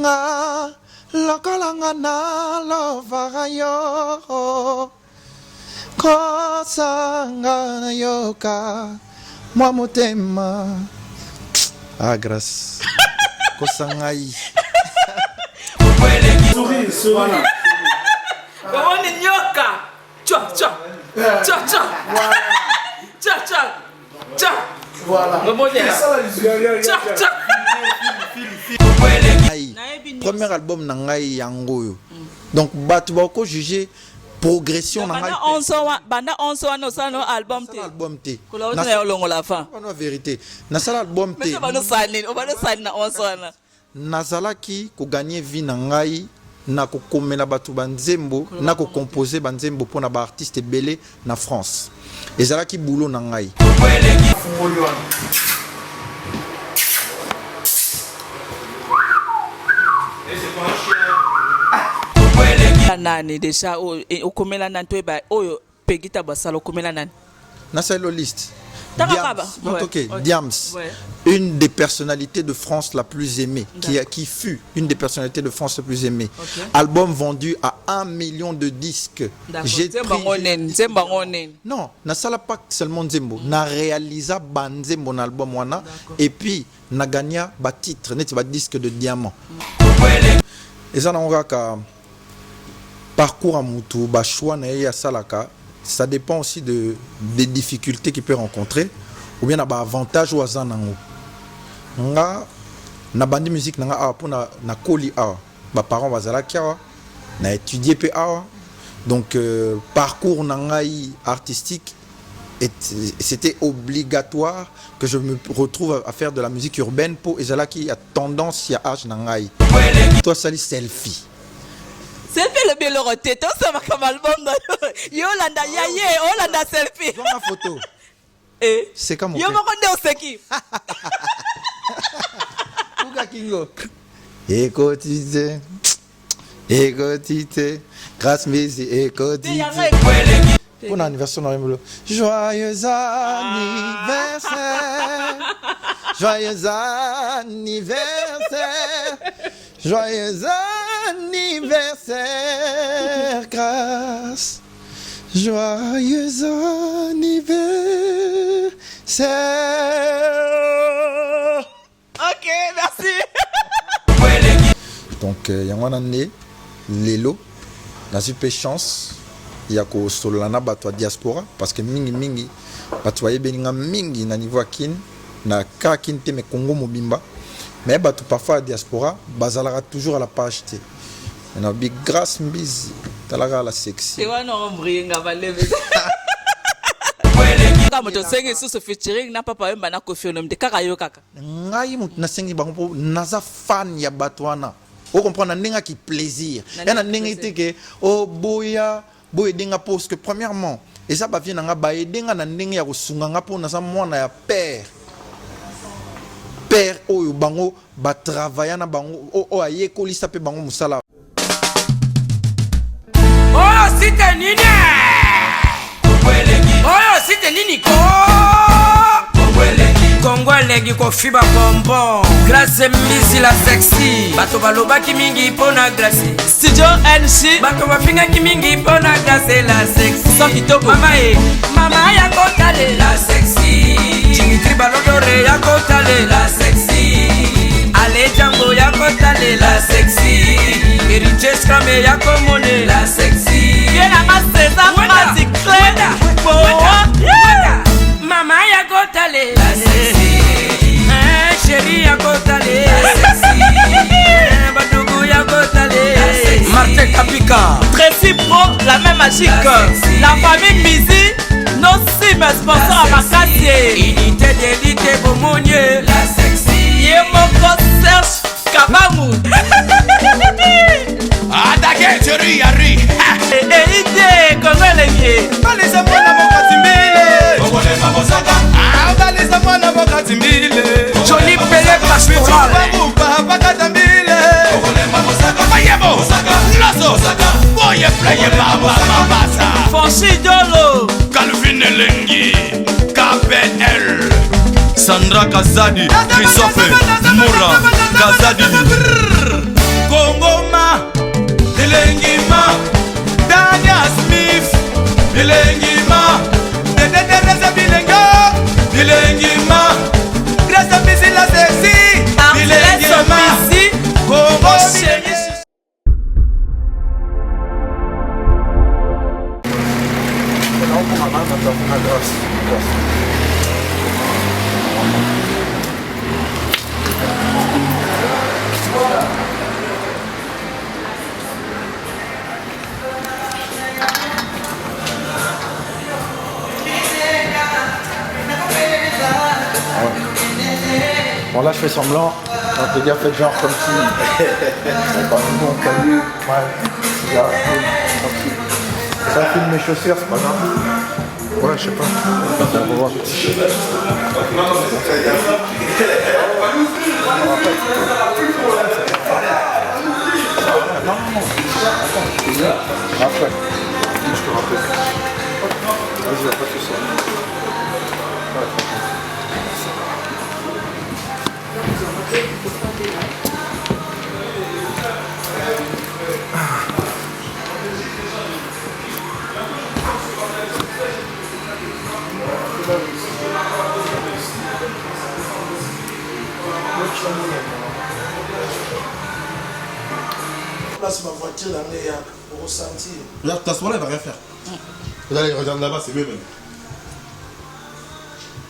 nga lokolanga na lovaka yo kosanga na yoka mwa motema. Ah, grâce. Kosangai. Comment on nyoka? Tcha tcha. Tcha tcha. Tcha tcha. Tcha. Voilà. Tcha tcha. Premier album nangai yangoyo. Donc batu bako juger progression nangai. Banda 11 no sano album te. Album te. Na longo la fin. Pas vérité. Na sala album te. Mais bano sani, o bano sani na 11 na. Nazalaki ko gagner vie nangai na ko komela batu banzembo na ko composer banzembo pona ba artiste belé na France. Ezalaki boulot nangai. Nani déjà o komela nan to ba oyo pegita basalo komela nan Na selo liste. Ouais. Diams, Ouais. une des personnalités de France la plus aimée, qui fut une des personnalités de France la plus aimée. Okay. Album vendu à 1 million de disques. J'ai non, na sala pas seulement Nzembo, na réalisa Banzembo na album wana et puis na gagné ba titre, net ba disque de diamant. Et ça na ka parcours à mutu, ba choix na ya salaka. Ça dépend aussi des difficultés qu'il peut rencontrer ou bien na avantage ou azan nango. Nga na bandi musique nga a pour na koli a ba parents bazala kia na étudier pe a donc parcours nangai artistique c'était obligatoire que je me retrouve à faire de la musique urbaine pour ezala qui a tendance ya âge nangai. Toi sali selfie. C'est fait le bel roté, tout ça va comme album. Yolanda yaye, Yolanda selfie. Prends ma photo. Eh, c'est comme yo mo konde oseki. Uga kingo. Écoutez. Écoutez. Grâce Messi, écoutez. Bon anniversaire Noël. Joyeux anniversaire. Joyeux anniversaire. Joyeux anniversaire, grâce. Joyeux anniversaire. Ok, merci. Donc, il y a un année, Lelo, dans une chance, il y a que Solana batwa diaspora, parce que mingi, batwa yebeninga mingi na niveau kin, na ka kin te me Congo mobimba. Mais bah, parfois la diaspora, bazalara toujours à la page. On a big grâce mbizi, talaga la sexy. C'est quoi non bringa valebe. Comme tu sais que ce featuring n'a pas parlé bana Koffi Olomide kaka yo kaka. Ngai mut na sengi bango naza fan ya batwana. O comprendre nenga qui plaisir. Et na nenga iteke o boya denga parce que premièrement, et ça ba vient nga ba denga na nenga ya kosunga nga po na sa mwana ya père. Père oyo bango ba travailler na bango o aye ko lista pe bango musala. Oh c'était nini? Oh c'était nini ko? Kongolegi ko fiba bonbon. Grâce Misi la sexy. Bato baloba ki mingi pona grâce. Studio NC. Bato bafinga ki mingi pona grâce la sexy. So kitoko. Mama ya kotale la sexy. Dimitri Balodore ya kotale la sexy. Ale Django ya kotale la sexy. Eriche Scrame ya komone la sexy. Yena maseza pratique clé. Mama ya kotale la sexy. Chérie ya kotale la sexy. Badougou ya kotale la sexy. Martin Kapika. Tracy Pro, la même magique. La famille Mizi. Nos cimes sponsors à Makassie. Unité d'élite Bomonier. La sexy. Yemoko Serge Kabamou. Adake Jerry Yari. Idée, comment les pieds? Balisa mwana bokatimbile. Bokole mabosaka. Balisa mwana bokatimbile. Johnny Pelé Pastoral. Bakatambile. Bokole mabosaka. Mayebo. Loso. Boye playe baba mabasa. Fonsi Dolo. Calvin Elengi. KPL. Sandra Kazadi. Christophe Moura. Kazadi. là, je fais semblant. Donc, les gars, faites genre comme si. C'est pas bon, t'as vu. Ouais. Là, comme si. Ça filme mes chaussures, c'est pas grave. Ouais, je sais pas. On va voir. Non. Après. Je te rappelle. Vas-y, pas tout ça. Place ma voiture dans les pour ressentir. Regarde, ta soirée, elle va rien faire. Vous allez regarder là-bas, c'est mieux même.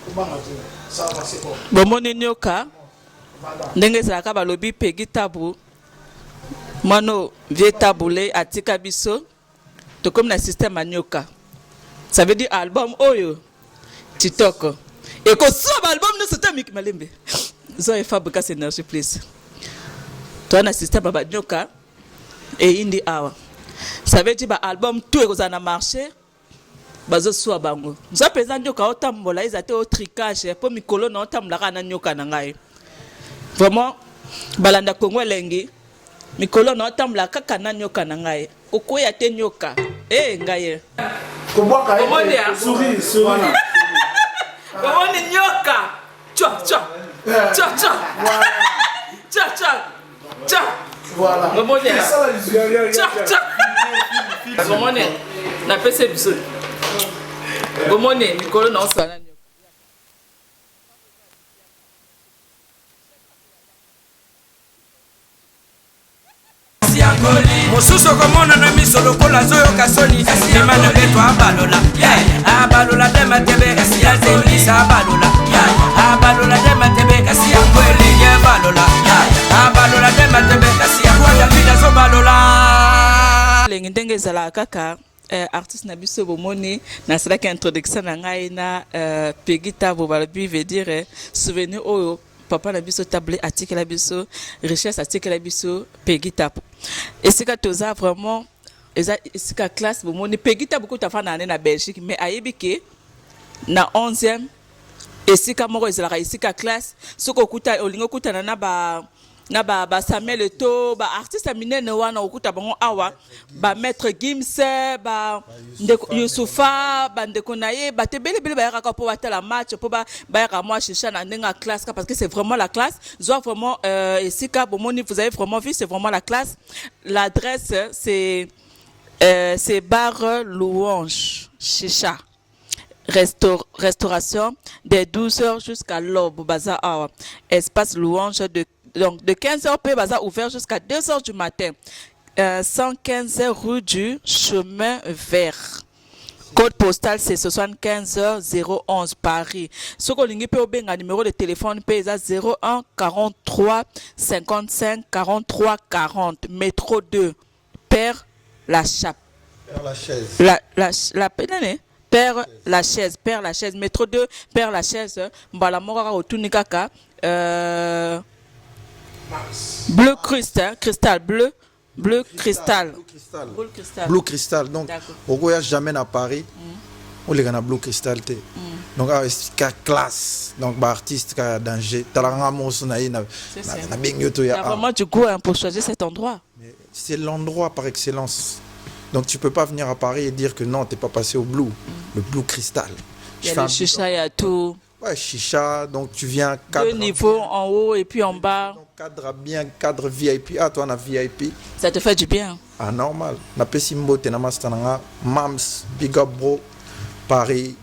Comment ça va, c'est bon. Bomoni nyoka ndenge ezalaka balobi pegi tabu mano vie tabule atika biso tokomi na système ya nyoka. Ça veut dire album oyo titoko ekosuwa baalbum nyonso te miki malembe zo efabrika synergie please toa na système ya banyoka eyindi awa. Ça veut dire baalbum tout ekozala na marché bazosuwa bango nzo mpenza nyoka otambola eza te otricage mpo mikolo na otambolaka na nyoka na ngai vraiment balanda kongo elengi mikolo na otambola kaka na nyoka na ngai okoya te nyoka ngai omoni nyoka omoni napese biso bomone mikolo na osana mosusu okomona na miso lokola azoyoka soni ema na beto abalola abalola te matebe kasi yazembisa abalola te matebe kasi yango elingi abalola abalola te matebe kasi yango yambi azobalola lengi ndenge ezalaka kaka artiste na biso bomoni nasalaki introduction na ngai na pegi tabo balobi veut dire souvenir oyo papa na biso table atikela biso richesse atikela biso pegi tabo esika toza vraiment eza esika classe bomoni pegi tabo ko tafana na Belgique mais ayebi ke na 11e esika moko ezalaka esika classe soko okuta olingo okutana na ba Samuel to ba artiste minene wana okuta bango awa ba maître Gims ba ndeko Youssoufa ba ndeko naye ba tebele bele ba yaka po batala match po ba yaka moi chicha na ndenga classe parce que c'est vraiment la classe zo vraiment esika bomoni vous avez vraiment vu c'est vraiment la classe. L'adresse c'est bar Louange chicha restauration de 12h jusqu'à l'aube bazar awa espace Louange donc de 15h p bazar ouvert jusqu'à 2h du matin. 115 rue du Chemin Vert. Code postal c'est 75 011 Paris. Ce qu'on peut obenga numéro de téléphone p 01 43 55 43 40 métro 2 Père Lachaise. Père Lachaise. Père Lachaise métro 2 Père Lachaise mbala moko otunikaka bleu cristal bleu cristal donc au voyage jamais à Paris on les gana bleu cristal te donc avec classe donc ba artiste ka danger talanga mosu na ina na bengoto ya vraiment du goût pour choisir cet endroit. C'est l'endroit par excellence. Donc tu peux pas venir à Paris et dire que non, t'es pas passé au Blue, le Blue Cristal. Il y a le chicha, il y a tout. Ouais, chicha, donc tu viens cadre. 2 niveaux en haut et puis en bas. Donc cadre bien, cadre VIP. Ah, toi on a VIP. Ça te fait du bien. Ah, normal. Na pesimbo te namastananga, Mams, Big Up Bro, Paris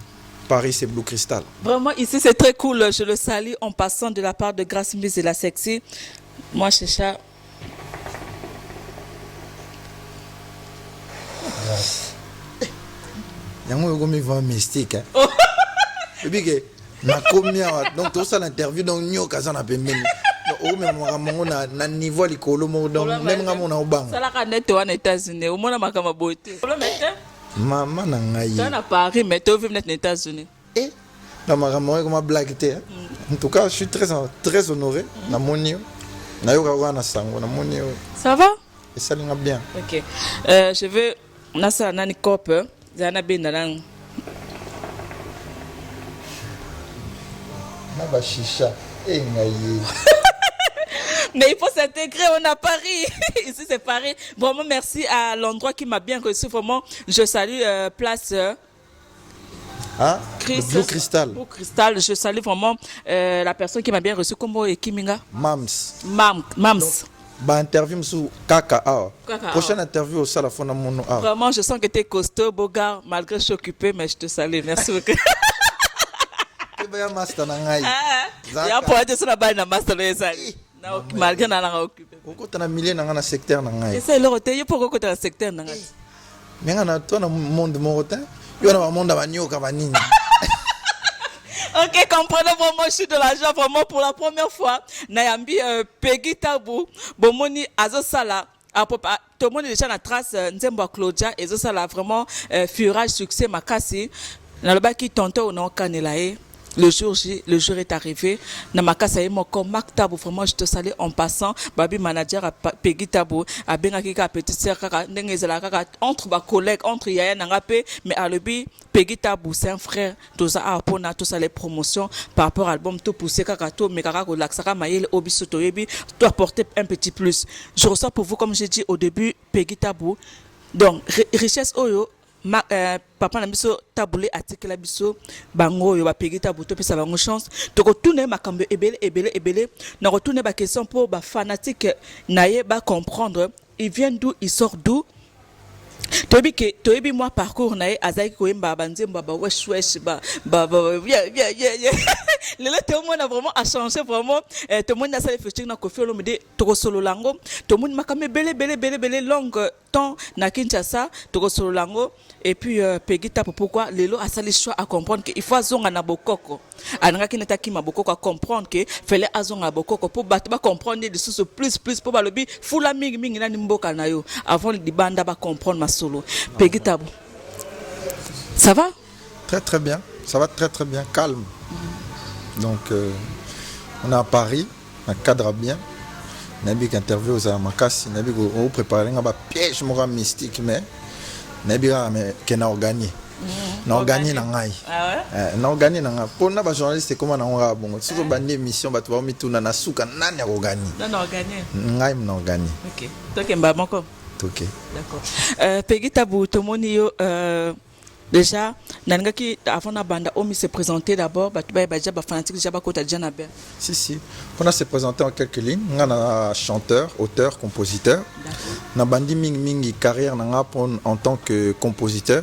c'est Blue Cristal. Vraiment ici c'est très cool, je le salue en passant de la part de Grace Mise et la Sexy. Moi chicha. Yango yoko mi va mystique. Et puis que na combien donc tout ça l'interview donc nyoka ça na pembeni. O même mo na niveau likolo mo donc même ngamo na obang. Ça la kanete wana États-Unis. O mona makama beauté. Maman na ngai. Tu na Paris mais tu vis net aux États-Unis. Na makama ko ma blague te. En tout cas, je suis très honoré. Namonio. Ça va? Et ça l'est bien. Ok. Je veux. Nasa nani cop. Zana bendalang. Naba chicha. Et ngaye. Mais il faut s'intégrer, on a Paris. Ici, c'est Paris. Vraiment, merci à l'endroit qui m'a bien reçu. Vraiment, je salue place. Hein? Blue Crystal. Blue Crystal. Je salue vraiment la personne qui m'a bien reçu. Comment est Kiminga? Mams. Mams. Bah, interview sur Kaka. Prochaine Awa. interview au Salafona Mono. Vraiment, je sens que tu es costaud, beau gars, malgré que je suis occupé, mais je te salue. Merci beaucoup. Il y a un master dans l'aïe. Il y a un point de sur la balle dans master de l'Esaïe. Malgré que je suis occupé. Pourquoi tu as milliers dans le secteur dans l'aïe? Et c'est le roté, pourquoi tu as le secteur dans l'aïe? Mais on a tout dans le monde morotin. Il y a un monde à Vanio Cavanini. Ok, comprenez vraiment, je suis de la joie vraiment pour la première fois. Nayambi Peggy Tabou, Bomoni Azosala. Tout le monde est déjà dans la trace Nzemba Claudia et Azosala vraiment furage succès makasi. Dans le bas qui tente au nom Kanelae. Le jour est arrivé. Namakasa et mon corps, Marc Tabou, vraiment, je te salue en passant. Babi manager à Peggy Tabou, à Bengakika, petite sœur, entre ma collègue, entre Yaya Nangapé, mais à l'obi, Peggy Tabou, c'est un frère. Tout ça, à Pona, tout ça, les promotions par rapport à l'album, tout poussé, Kakato, Mekaka, Laksaka, Maïl, Obisoto, Yebi, doit apporter un petit plus. Je reçois pour vous, comme j'ai dit au début, Peggy Tabou. Donc, richesse Oyo. Papa na biso tabule article la biso bango yo ba Peggy Tabou to pesa bango chance to ko tourner makambe ebele na ko tourner ba question pour ba fanatique naye ba comprendre il vient d'où, il sort d'où. Toyebi moi parcours naye azaki ko yemba banzemba ba wesh ba le tout le monde a vraiment a changé vraiment tout le monde a salé featuring na Koffi Olomide to solo lango tout le monde makame bele longue temps na Kinshasa to solo lango et puis Peggy Tabou pourquoi lelo a sali choix à comprendre que il faut azonga na bokoko ananga kineta ki mabokoko à comprendre que fallait azonga bokoko pour ba comprendre des choses plus pour ba lobi fula mingi na mboka na yo avant di banda ba comprendre ma solo. Peggy Tabou, ça va? Très bien, ça va très bien, calme. Donc on est à Paris, on cadre bien. Nabi qui interview aux Amakasi, Nabi qui prépare un piège moral mystique, mais Nabi qui n'a gagné. N'a gagné n'a n'a gagné n'a pour na journaliste c'est comment n'a bon si vous bandez émission bah tu vas mettre na nasuka nani a gagné n'a gagné n'a n'a gagné. Ok, toi qui m'as encore. Ok. D'accord. Peggy Tabou, tout le monde déjà, avant la bande, on s'est présenté d'abord, fanatique déjà Si. On a se présenté en quelques lignes. On a chanteur, auteur, compositeur. Na bandi mingi carrière en tant que compositeur.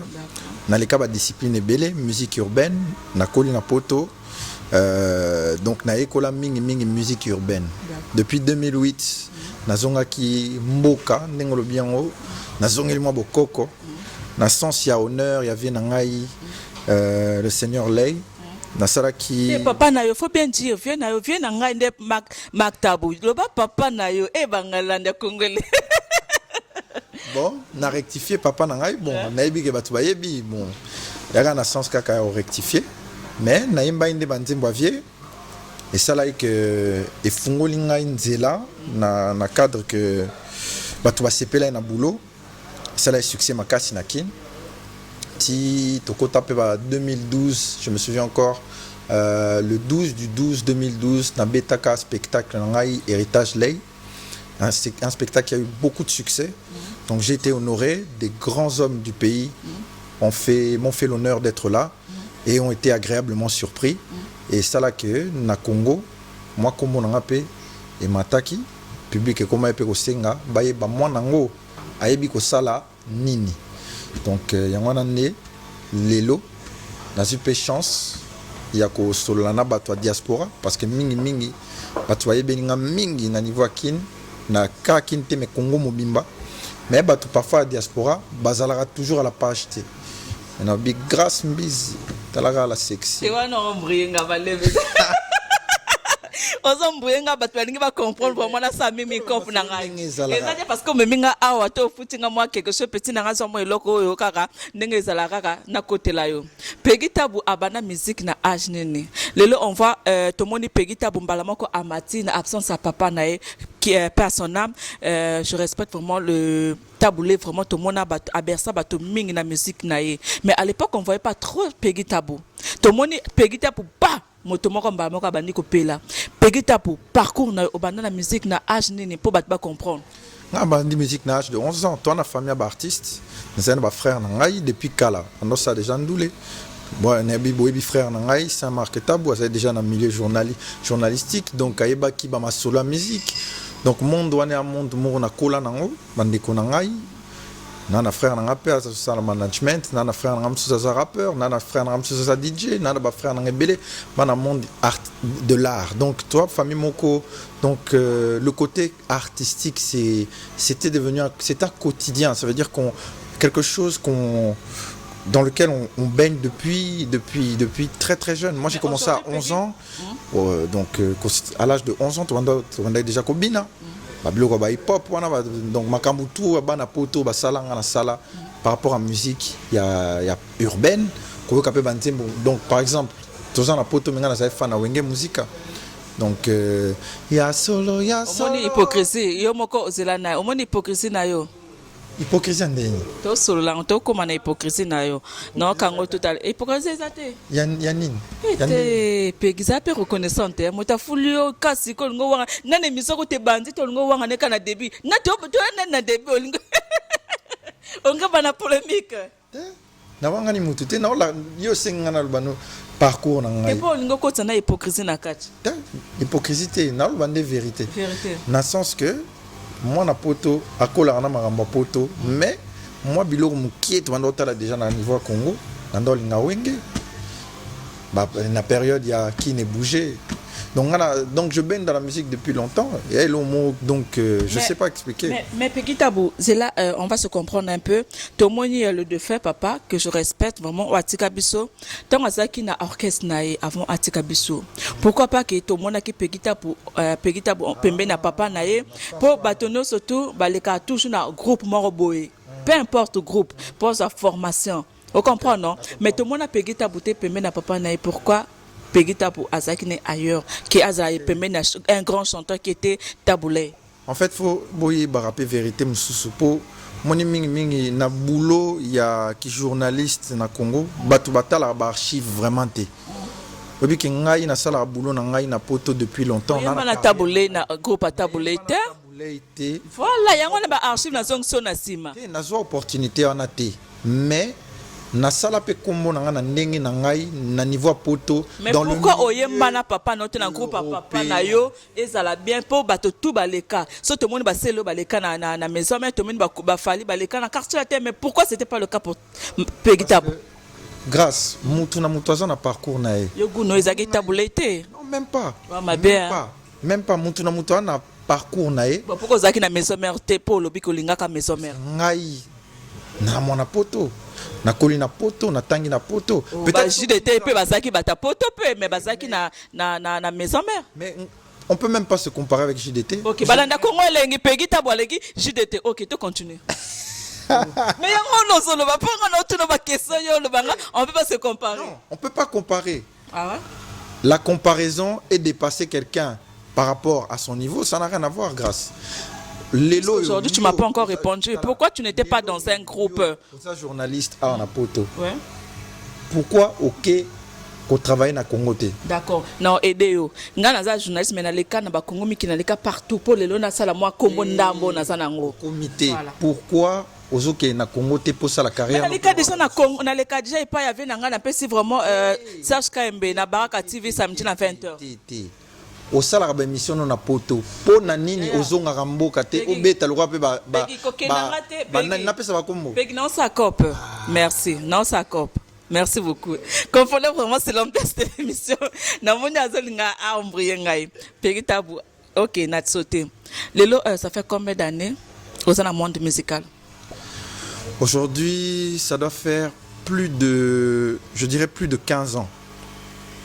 Na les cas discipline belé, musique urbaine, na koli na poto. Donc na école mingi musique urbaine. Depuis 2008, na zongaki mboka ndengolo biango, na zongeli mwa bokoko. Na sens ya honneur, il y avait nangai le Seigneur Lay. Na saraki. Papa na yo, faut bien dire, viens nangai de Marc Tabou. Le papa na yo, bangalanda congolais. Bon, na rectifié papa nangai. Bon, na yebi ke batu ba yebi. Bon, yaga na sens kaka rectifié. Mais na yemba inde banzembo vie. Et ça là que et fungoli ngai nzela na cadre que batu ba sepela na boulot. Ça a succès makasi nakin. Si toko tapé 2012, je me souviens encore le 12 du 12 2012 na Betaka spectacle nangai Héritage Lay. Un spectacle qui a eu beaucoup de succès. Donc j'ai été honoré, des grands hommes du pays m'ont fait l'honneur d'être là et ont été agréablement surpris. Et ça là que na Congo, moi comme on appelle et mataki public et comme appelle au Senga, baye ba moi nango ayebi ko sala nini. Donc yango na né lelo na super chance ya ko solana bato diaspora parce que mingi bato ayebi nga mingi na niveau kin na ka kin te me Congo mobimba mais bato parfois diaspora bazalaka toujours à la page te. Na big grâce mbizi talaga la sexy. Et wana ombringa balebe. ozombuyenga bato balingi bacomprendre vraiment na sa mimi comp na ngai ezali parce que omeminga awa to ofutinga mwa quelque chose petit na ngai zo mwa eloko oyo kaka ndenge ezala kaka nakotela yo. Peggy Tabu abana musique na âge nini lelo on voit tomoni Peggy Tabu mbala moko amati na absence à papa na ye qui est père son âme. Je respecte vraiment le Taboulé, vraiment tout le monde a bercé bato mingi na musique na ye. Mais à l'époque on voyait pas trop Peggy Tabu. Tout le monde Peggy Tabu pas motomoko mbala moko bandi ko pela. Peggy Tabu parcours na obanda na musique na âge nini pour bat ba comprendre. Na bandi musique na âge de 11 ans, toi na famille d'artistes, nous avons frère na ngai depuis kala. On ça déjà ndoulé. Bon, Nabi Boebi frère Nangai, Saint-Marc Tabou, c'est déjà dans le milieu journalistique, donc Aïba qui ma solo la musique. Donc monde on est un monde où on a cola nango, bandeko nangai. Nana frère nanga père ça le management, nana frère nanga ça rappeur, nana frère nanga ça DJ, nana ba frère nanga belé, bana monde art de l'art. Donc toi famille Moko, donc le côté artistique c'était devenu c'est un quotidien, ça veut dire qu'on quelque chose dans lequel on baigne depuis très très jeune. Moi j'ai commencé à 11 ans, donc à l'âge de 11 ans, tu as déjà Kobina. Hip-hop, donc Makambutu, Bana Poto, Basalanga na Sala, par rapport à la musique, il y a urbaine. Donc par exemple, tous les Poto, maintenant, ça fait Wenge Musica. Donc il y a solo, il y a solo. Omoni hypocrisie, yo moko zelana, omoni hypocrisie na yo. Hypocrisie ndeni. To solo la to koma na hypocrisie na yo. Non kango total. Hypocrisie zate. Yanine. Ete Peggy zape reconnaissante. Mota fulio kasi ko ngo wanga. Nane misoko te bandi to ngo wanga ne kana début. Na to na début olingo. Onga bana polémique. Na wanga ni mutu te na la yo senga na lubano parcours na ngai. Epo olingo ko tsana hypocrisie na kati. Hypocrisie te na lubande vérité. Vérité. Na sens que moi na poto akola na maramba poto mais moi biloko mukie to ndota déjà na niveau Congo ndol nga wenge ba na période ya qui ne bougeait donc je baigne dans la musique depuis longtemps et donc je sais pas expliquer mais Peggy Tabu c'est là on va se comprendre un peu tomoni le de fait papa que je respecte vraiment Atika Biso tant azaki na orchestre nae avant Atika Biso pourquoi pas que tomona ki Peggy Tabu pembe na papa nae pour batono surtout baleka toujours na groupe moro boye peu importe groupe pour sa formation on comprend non mais tout le monde a Peggy Tabu te pembe na papa nae pourquoi Peggy Tabu azaki ne ailleurs qui azaki pembe na un grand chanteur qui était Taboulé. En fait faut boyer baraper vérité mususu po moni mingi na boulot il y a qui journaliste na Congo batu batala ba archive vraiment té obi ki ngai na sala boulot na ngai na poto depuis longtemps na Taboulé na groupe Taboulé té voilà yango na ba archive na zongo na sima na zo opportunité on a té mais na sala pe kombo na na ndenge na ngai na niveau poto mais dans pourquoi oyemba na papa note na groupe papa na yo ezala bien pour bato tout baleka so tout le monde ba selo baleka na maison mais tout le monde ba fali baleka na quartier terre mais pourquoi c'était pas le cas pour Peggy Tabu grâce mutu na mutu na parcours na ye yo guno ezaki Taboulé te non même pas même pas mutu na mutu na parcours na ye pourquoi ozaki na maison mère te pour lobi ko lingaka maison mère ngai na mona poto na koli na poto na tangi na poto peut-être JDT pe bazaki bata poto pe mais bazaki na maison mère mais on peut même pas se comparer avec JDT. OK balanda Congo elengi Peggy Tabu elengi JDT. OK tu continues. Mais yango no solo ba ponga no tu no ba question yo le banga on peut pas se comparer. Non, on peut pas comparer. Ah ouais? La comparaison est dépasser quelqu'un par rapport à son niveau, ça n'a rien à voir grâce. Aujourd'hui, tu m'as pas encore répondu. Pourquoi tu n'étais pas dans un groupe? Ça journaliste à Napoto. Ouais. Pourquoi OK qu'on travaille na Congo té? D'accord. Non, aidez yo. Nga na journaliste mais na leka na ba Congo miki na leka partout pour lelo na sala moi kombo ndambo na sanango. Comité. Pourquoi ozoke na Congo té pour ça la carrière? Na leka déjà na Congo, na leka déjà pas y avait na nga na pesi vraiment Serge Kaembe na Baraka TV samedi na 20h. Au salaire de mission na poto po na nini ozonga ramboka te obeta lokwa pe ba na pesa ba kombo Peggy non ça cop merci non ça cop merci beaucoup confondez vraiment c'est l'ambiance de l'émission na moni azolinga a ombrier ngai Peggy Tabu OK na sauté lelo ça fait combien d'années au sein du monde musical? Aujourd'hui ça doit faire plus de 15 ans.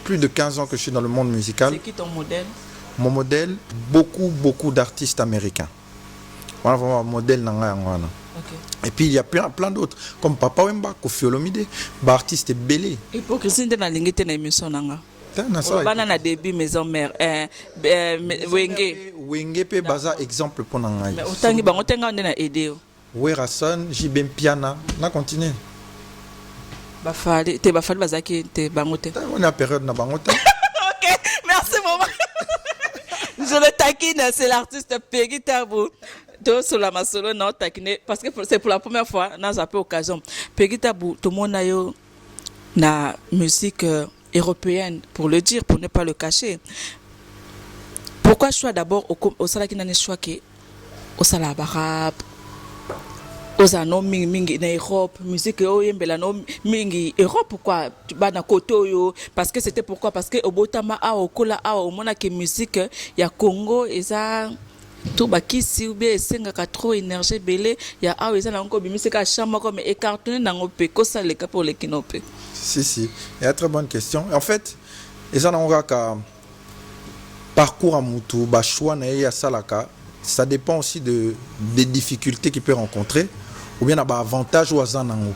Plus de 15 ans que je suis dans le monde musical. C'est qui ton modèle? mon modèle, beaucoup d'artistes américains. Voilà vraiment un modèle nanga. Et puis il y a plein d'autres, comme Papa Wemba, Kofi Olomide, artiste belé. Hypocrisie de la ligne de l'émission nanga. Banana début maison mère. Wenge pe baza exemple pour nanga. Mais autant que bango tenga on a aidé. Werason, Jibem Piana, na continue. Bafali bazaki te bangote. On est en période na bangote. Ok, merci maman. Je le taquine, c'est l'artiste Peggy Tabou. Sur la masolo non taquine parce que c'est pour la première fois dans une occasion. Peggy Tabou, tout le monde a eu na musique européenne pour le dire, pour ne pas le cacher. Pourquoi choix d'abord au sala qui n'a choix que au sala barab aux anos mingi na Europe musique oyembela no mingi Europe pourquoi bana koto yo parce que c'était pourquoi parce que obotama a okola a omona que musique ya Congo eza tout bakisi ou bien esengaka trop énergie belé ya a eza na ngo bimisika chama comme écartonné na ngope ko ça le cas pour les kinope. Si et très bonne question. En fait eza na ngo ka parcours à mutu ba choix na ya salaka ça dépend aussi des difficultés qu'il peut rencontrer ou bien na ba avantage ou azan nango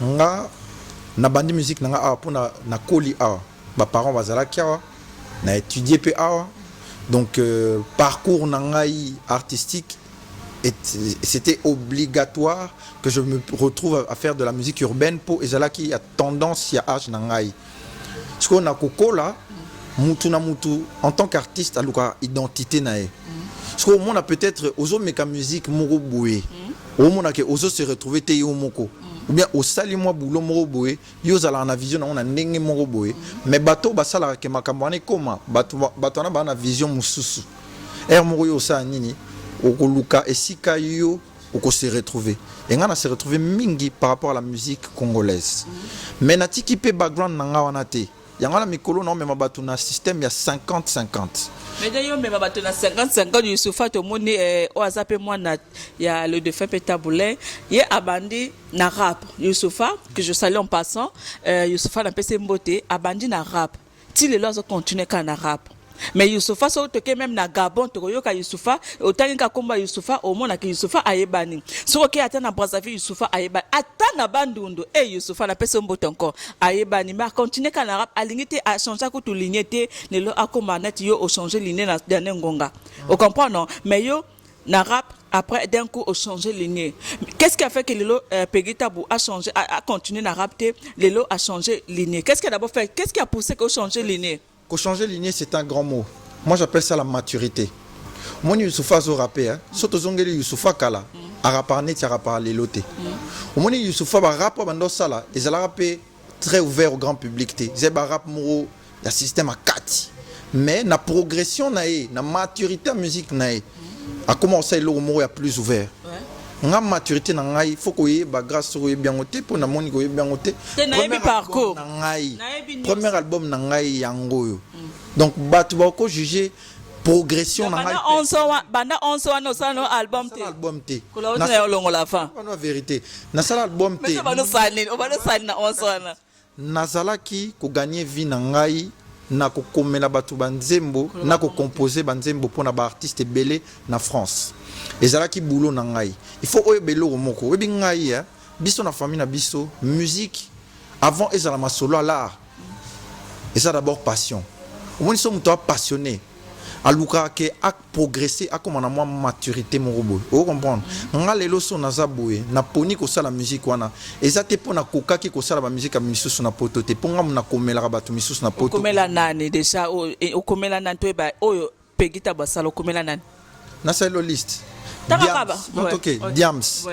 nga na bandi musique nga a pour na koli a ba parents bazala kia na étudier pe a donc parcours nangai artistique c'était obligatoire que je me retrouve à faire de la musique urbaine pour ezala qui a tendance ya âge nangai parce qu'on a kokola mutu na mutu en tant qu'artiste a luka identité nae parce qu'on monde a peut-être ozo meka musique moko boué au monde que ozo se retrouver te yo moko ou bien au sali moi boulot moko boué yo zala na vision on a ndenge moko boué mais bato basala ke makambo ane koma bato na ba na vision mususu moko yo sa nini okoluka esika yo oko se retrouver et ngana se retrouver mingi par rapport à la musique congolaise mais na tiki pe background nanga wana te yangala mikolo non mais mabatu na système ya 50-50. Mais d'ailleurs même mabatu na 50-50 Youssoufa to moni o azape mwana ya le défunt Petaboulin ye abandi na rap Youssoufa que je salue en passant Youssoufa na pese mbote abandi na rap ti le lozo continuer ka na rap. Mais Youssoufa so toke même na Gabon to yoka Youssoufa otangi ka komba Youssoufa au mona ke Youssoufa ayebani so ke ata na Brazzaville Youssoufa ayebani ata na bandundu Youssoufa na pese mbote encore ayebani mais continuer ka na rap alingité a changer ko to ligne te ne lo akoma net yo o changer ligne na dernier ngonga on comprend non mais yo na rap après d'un coup au changer ligne qu'est-ce qui a fait que Lelo Peggy Tabou a changé a continué na rap te Lelo a changé ligne qu'est-ce qui a d'abord fait qu'est-ce qui a poussé que changer ligne. Qu'on changer lignée, c'est un grand mot. Moi, j'appelle ça la maturité. Moi, Youssoufa zo rappé, surtout zongeli Youssoufa kala, a raparné, tu a raparlé loté. Au moins Youssoufa ba rap bando sala, et ça la rappé très ouvert au grand public té. C'est ba rap moro, la système à 4. Mais na progression nae, na maturité en musique nae, a commencé le moro ya plus ouvert. Nga maturité na ngai faut ko yeba grâce ko bien oté pour na moni ko bien oté premier album na ngai yango donc batu ba ko juger progression na ngai banda 11 no sala no album te na yo longo la fin na vérité na sala album te mais bano sali na 11 na zalaki ko gagner vie na ngai na ko komela batu banzembo na ko composer banzembo pour na ba artiste belé na France ezalaki boulot na ngai il faut oyebelo moko oyebi ngai biso na famille na biso musique avant ezala masolo à l'art et ça d'abord passion au moins so muto passionné aluka ke a progresser a comme na moi maturité morobo o comprendre nga lelo so na zaboué na poni ko sala musique wana ezate pona koka ki ko sala ba musique a misusu na poto te ponga na komela batu misusu na poto komela nani déjà o komela nan to ba oyo Peggy Tabou sala komela nani na selo liste Diams,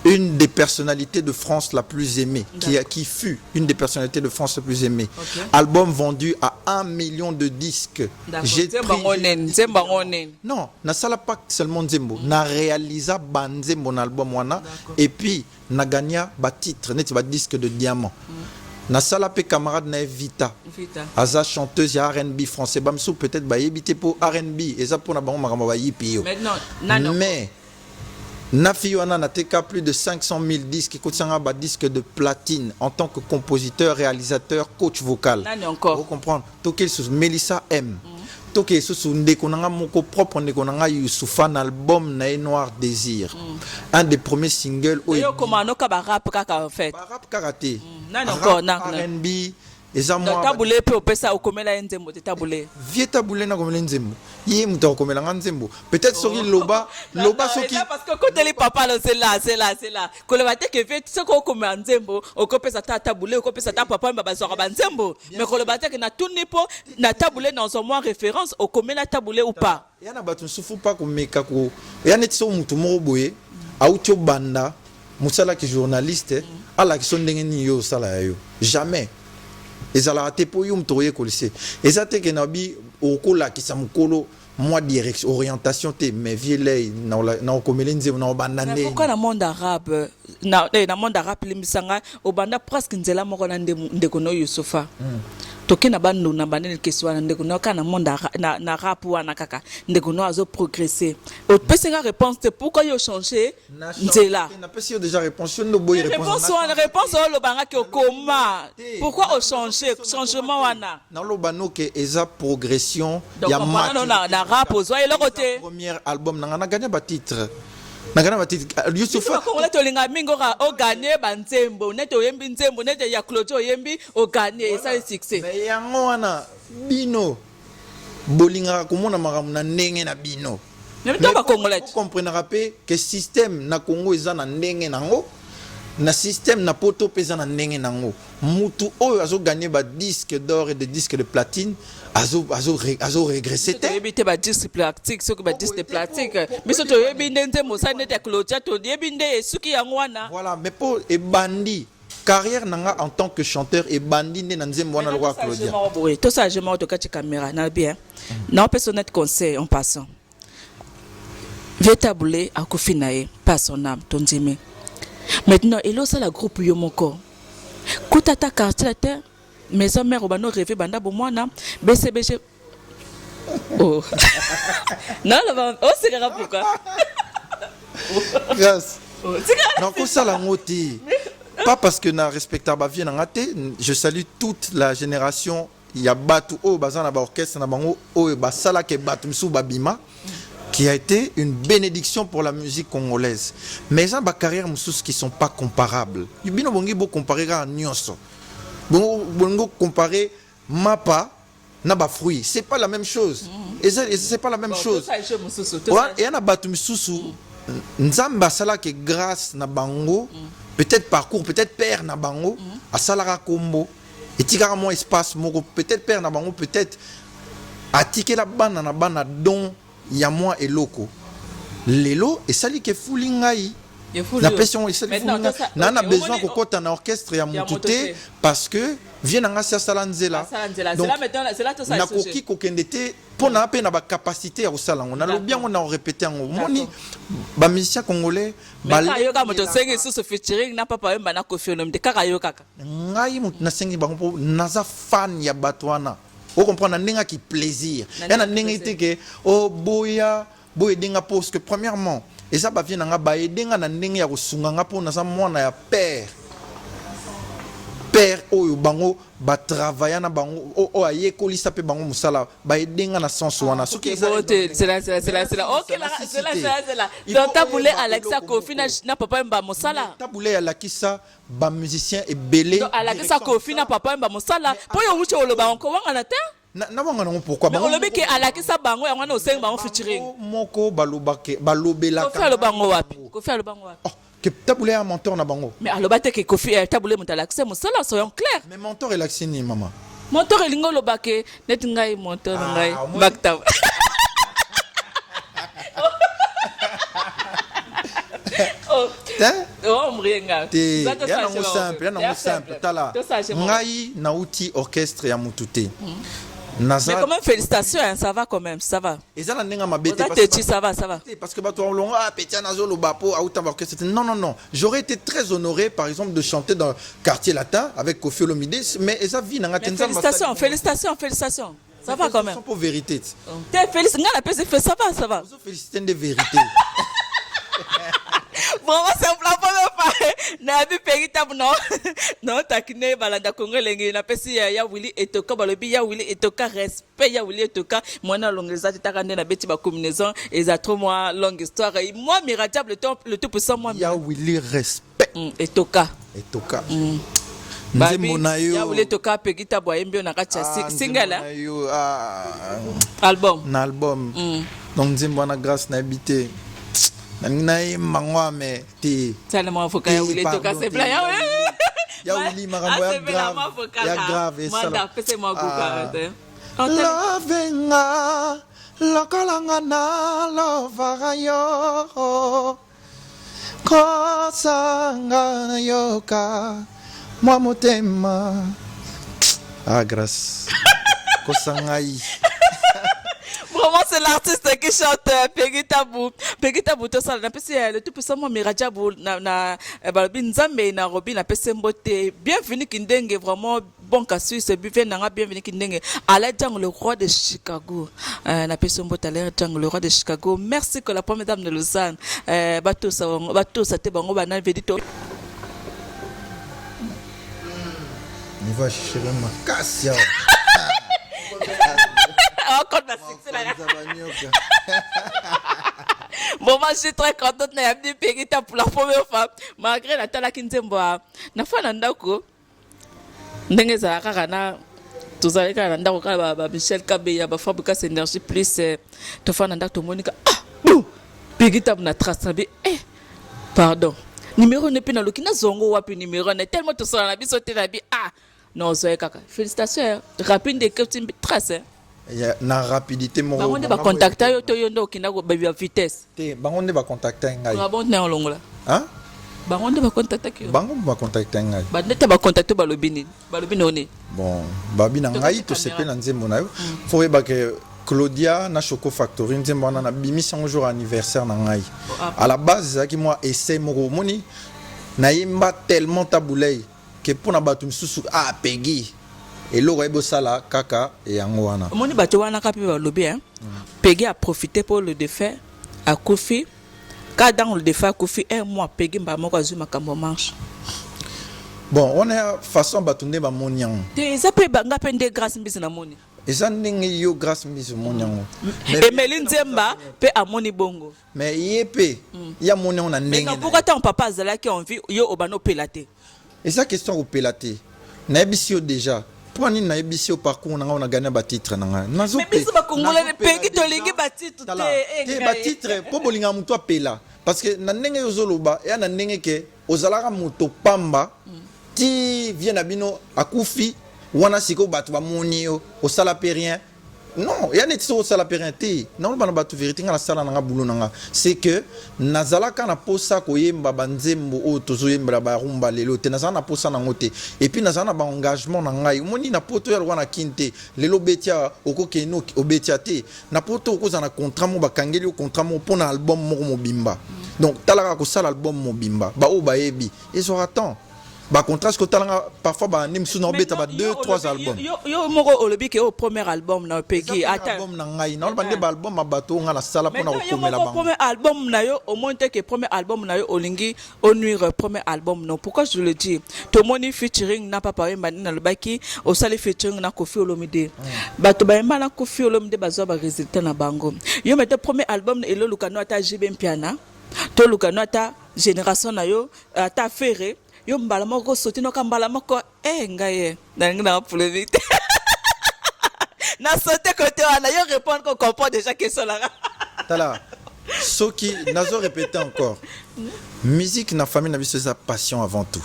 une des personnalités de France la plus aimée, qui fut une des personnalités de France la plus aimée. Album vendu à 1 million de disques. Non, na sala pas seulement Nzembo, na réalisé Banzembo album wana et puis na gagné ba titre, net ba disque de diamant. Na sala pe camarade na Vita. Aza chanteuse ya R&B français bamsou peut-être ba yebité pour R&B et ça pour na bango makamba ba yipi yo. Mais Nafiwana n'a teka plus de 500 000 disques qui coûtent un disque de platine en tant que compositeur, réalisateur, coach vocal. Vous comprenez? Melissa M. toke susu ndeko nanga moko propre ndeko nanga Youssoufa na album na Noir Désir. Un des premiers singles yo komano ka ba rap kaka en fait. Ba rap karaté. Nani encore R&B. Eza moi tabule pe opesa okomela nzembo te tabule. Vie tabule na komela nzembo. Yé muta okomela nzembo. Peut-être soki loba soki parce que quand les papa c'est là. Ko le bate que fait ce ko komela nzembo, okopesa ta tabule, okopesa ta papa mbaba zo ba nzembo. Mais ko le bate que na tout nipo na tabule dans un mois référence okomela tabule ou pas. Yana batu sufu pa ko meka ko. Yana tso mutu mo boye. Autio banda musala ki journaliste ala ki son ndenge ni yo sala yo. Jamais. Ezala te po yum toye ko lycée. Ezate ke nabi okola ki samukolo moi direction orientation te mais vieux na komelenze na bandande. Pourquoi dans monde arabe na monde arabe limisanga obanda presque nzela moko na ndeko no Youssoufa. Toke na bandu na bandene keswa ndeko no kana monde na rap wana kaka ndeko no azo progresser. O pesenga réponse te pourquoi yo changer nzela. Na pesi déjà réponse no boy réponse. Réponse lo banga ke koma. Pourquoi o changer changement wana? Na lo bano ke eza progression ya na rap ozwa le côté. Premier album na gagné ba titre. Na gagné ba titre Youssoufa ko ngole to linga mingo ka o gagner ba nzembo neto yembi nzembo neto ya Claudio yembi o gagner ça succès. Mais yango wana bino bolinga komona makamu na ndenge na bino. Mais to ba congolais. Vous comprenez rapé que système na Congo eza na ndenge nango. Na système na poto pesa na ndenge nango. Mutu oyo azo gagner ba disque d'or et des disques de platine azo régresser te ebite ba disque plastique soki ba disque plastique biso to yebinde nze mosane te Claudia to yebinde suki yango wana. Voilà, mais pour et bandi carrière nanga en tant que chanteur et bandi ne nzembo wana le roi Claudia. Oui, tout ça je m'en to kati caméra na bien. Non personnel conseil en passant. Vétabulé à Kofinae pas son âme ton Jimmy. Maintenant, il a la groupe Yomoko. Koutata caractère, maison mère au bano rêvé banda bomwana, BCBG. Oh. Non, là, oh, c'est grave pourquoi? Grâce. Non, comme ça la moti. Pas parce que na respectable bien ngate, je salue toute la génération. Il y a Batu o bazana ba orchestre na bango o basala ke Batu msu babima. Qui a été une bénédiction pour la musique congolaise. Mais il y a des carrières qui ne sont pas comparables. Il y a des comparer à Nyonso. Comparer Mapa, Naba fruit. Ce n'est pas la même chose. Et ce n'est pas la même chose. Il y a des gens Nzamba sala que grâce na bango, peut-être parcours, peut-être père na bango, à salara combo, et tigara mon espace, peut-être père na bango, peut-être à tiker la bana na bana don. Il y a moi et Loko. Lelo et sali ke fulingai. La pression est sali fulingai. Na na besoin ko kota na orchestre ya mutute parce que vient nga sia salanzela. Donc c'est là tout ça. Na koki ko kendete pour na pe na ba capacité ya osala ngo. Na lo bien on a répété ngo. Moni ba musicien congolais ba yo ka moto sengi sous featuring na papa yemba na Koffi Olomide kaka yo kaka. Ngai mut na sengi ba ko naza fan ya batwana. Vous comprenez, il y a qui plaisir. Il y a des que oh boya denga parce que premièrement, et ça va venir nga ba denga na denga ya kusunga pour na sa mwana ya père oyo bango ba travailler na bango o aye ko lisa pe bango musala ba denga na sens wana c'est là OK là c'est là donc tabulé Alexa Koffi na papa mba musala tabulé Alakisa ba musicien et belé Alexa Koffi na papa mba musala po yo wuche oloba onko wanga na te na wanga na pourquoi ba olobi ke Alakisa bango yango na osenga bango featuring moko balobake balobela Koffi alobango wapi Koffi alobango wapi que tabulé un mentor na bango mais alobate ke Koffi tabulé Alexa musala soyons clairs mais mentor elaxini maman mentor elingo lobake net ngai mentor ngai bakta simple tala ngai nauti orchestre ya mutute. Mais quand même félicitations hein, ça va quand même ça va. Et ça n'enga mabete ça va parce que bato longa petit nazo bapo auta orchestre non j'aurais été très honoré par exemple de chanter dans le quartier latin avec Koffi Olomide mais ça vie nanga tenza félicitations ça va quand même pour vérité t'es félicité nga la pèse fait ça va vous félicitez de vérité. Vraiment c'est un plan pour me faire na bi pegita Pegita non non takine balanda Congo lengi na pesi ya Willy Etoka balobi ya Willy Etoka respect ya Willy Etoka mwana longeza takande na beti ba combinaison et ça trop moi longue histoire moi miracle le tout puissant moi ya Willy respect Etoka nzembo na yo ya Willy Etoka Pegita boyembi na kacha single album na album donc nzembo na grâce na habité naye mangwa me ti tala mo avocat ya Willy Etoka c'est plein ya Willy makambo ya grave manda pese mo kuka lovenga lokolanga na lovaka yo kosanga yoka mwa motema grâce kosangai. Vraiment, c'est l'artiste qui chante Pegita Bou. Pegita Bou, tout ça, le tout puissant Miraja Bou, na Nzambe, na Robi, na Pesembote. Bienvenue Kindenge, vraiment bon cas suisse, bienvenue Kindenge. Alain le roi de Chicago. Na Pesembote, Alain le roi de Chicago. Merci que la première dame de Lausanne. Bateau, ça te bango, banal, vedito. Il va chercher ma casse. Bon, moi je suis très contente de Pegita pour la première fois. Malgré la tala kinzemboa. Na fa na ndako. Ndenge za kakana tozali kana ndako kala ba Michel Kabeya ba Fabrica Énergie plus to fa na ndako to Monica. Pegita na trace pardon. Numéro ne pina lokina zongo wapi numéro na tellement to sala na biso te na bi non zoe kaka. Félicitations. Rapide de que trace. Na rapidité mo bango nde ba contacter yo to yo ndo kinda ko ba vitesse te bango nde ba contacter ngai ba nde olongola bango nde ba contacter ki bango ba contacter ngai ba nde ba contacter ba lobini oni bon babi na ngai to sepe na nzembo na yo fo yeba ke Claudia na Choco Factory nzembo na bimisi un jour anniversaire na ngai à la base qui moi essaie mo moni na yimba tellement taboulay que pour na batu misusu Peggy et l'oreille sala kaka et angwana moni bato wana kapi ba lobi Peggy a profité pour le défait à Kofi quand dans le défait à Kofi un mois Peggy mba moko azuma kambo marche bon on est façon batunde ba moniang te ça peut banga pende grâce mbisi na moni eza ndenge yo grâce mbisi moniang et Meline Zemba pe amoni bongo mais yepé ya moniang na ndenge mais pourquoi ton papa azala qui envie yo obano pelate et ça question au pelate na bisio déjà pour ni na bisio parcours na gagner ba titre na nga nazo pe mais biso ba congolais Peggy to lingi ba titre te ba titre po bolinga muto apela parce que na ndenge yo zoloba ya na ndenge ke ozalaka muto pamba ti vient na bino akufi wana siko batu ba monio au sala pe rien non ya net so sala pe rien te non bana batu vérité nga la sala na boulot nga c'est que nazalaka na posa ko yemba banzembo o tozo yemba ba rumba lelo te nazana na posa na ngote et puis nazana ba engagement na ngai moni na poto ya wana kinte lelo betia okoke no obetia te na poto ko za na contrat mo ba kangeli o contrat mo pona album mo bimba donc talaka ko sala album mo bimba ba o ba yebi et so attend ba contraste que talanga parfois ba nim sous norbeta ba 2-3 albums yo moko olobi ke au premier album na Peggy ata album na ngai na ba ba album mabato nga na sala pona ko komela bango premier album na yo au moins que premier album na yo olingi onuire premier album non pourquoi je le dis to moni featuring na papa yemba na lobaki au sali featuring na Koffi Olomide bato ba yemba na Koffi Olomide bazo ba résultat na bango yo mete premier album elo lukano ata JB Mpiana to lukano ata génération na yo ata Ferré yo mbala moko soti no kambala moko ngaye na polémique na sauter côté wana yo répondre qu'on comprend déjà question là tala soki nazo répéter encore musique na famille na biso sa passion avant tout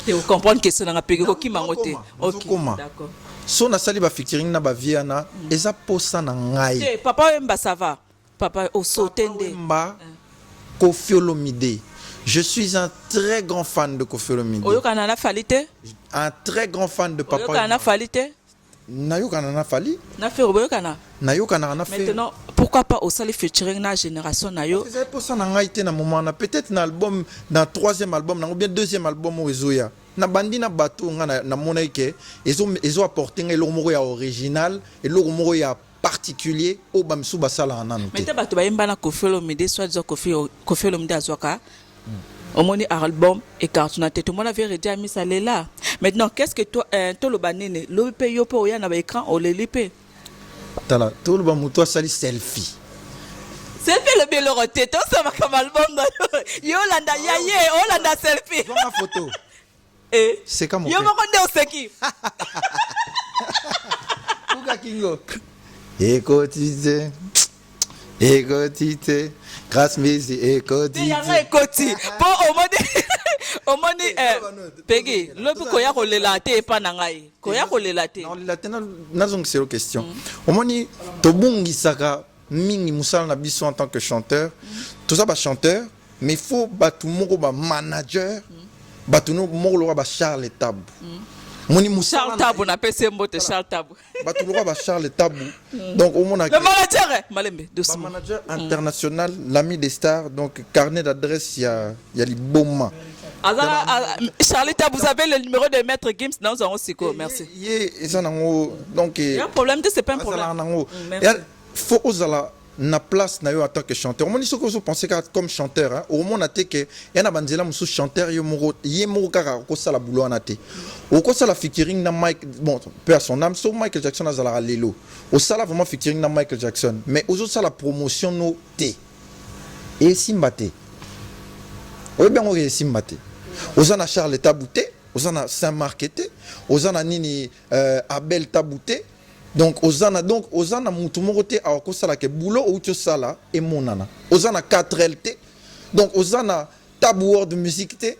et vous comprendre question na Peggy ko kimangote OK d'accord so na sali ba featuring na ba viana eza posa na ngai papa Wemba ça va papa o sotende mba Koffi Olomide. Je suis un très grand fan de Koffi Olomide. Oyokana Falite? Un très grand fan de Papa. Oyokana Falite? Nayokana Fali? Na fait Oyokana. Nayokana na fait. Maintenant, pourquoi pas au sali featuring na génération na yo? C'est pour ça na ngaité na moment na peut-être na album dans troisième album na ou bien deuxième album au Ezoya. Na bandi na bateau na monaike ezo apporter le moko ya original et le moko ya particulier au bamsu basala nanu. Mais te bato ba yemba na Koffi Olomide soit Koffi Olomide azwaka au moins album et carton tout le monde avait déjà mis ça là. Maintenant qu'est-ce que toi le banane le paye yo po ya na écran o le lipe. Tala tout le monde toi sali selfie. Selfie le bien le roté tout ça va comme album yo landa yaye o landa selfie. Prends ma photo. C'est comme yo mo konde o seki. Uga kingo. Écoutez. Grâce Misi écoutez. Yanga écoutez. Pour au moni Peggy le ko ya ko lela te pa na ngai. Ko ya ko lela te. Non la tena nazong c'est une question. Au moni to bungisaka mingi musala na biso en tant que chanteur. Tout ça ba chanteur, mais faut batu moko ba manager. Batu no moko ba Charles Tabou. Moni musala Charles Tabou na pese mbote Charles Tabou. Batu lo ba Charles Tabou. Donc au mona le manager Malembe doucement. Le manager international, l'ami des stars, donc carnet d'adresse il y a les bons. Charlie Tabou, vous avez le numéro de Maître Gims dans son Siko, merci. Donc il y a un problème, c'est pas un problème. Il faut oser na place na yo en tant que chanteur. Moi, ce que vous pensez comme chanteur, au moment où que y a banzela musu chanteur yo moko kaka ko sala boulot na te. O ko sala featuring na Mike, bon, père son âme, so Michael Jackson azala lelo. O sala vraiment featuring na Michael Jackson, mais aux autres la promotion no te. Et simbate. O bien o simbate. Ozana Charles Tabouté, Ozana Saint-Marc, Ozana Nini Abel Tabouté. Donc Ozana Moutumorote a okosala ke boulot ou tu sala et monana. Ozana 4LT. Donc Ozana Tabou World Music T.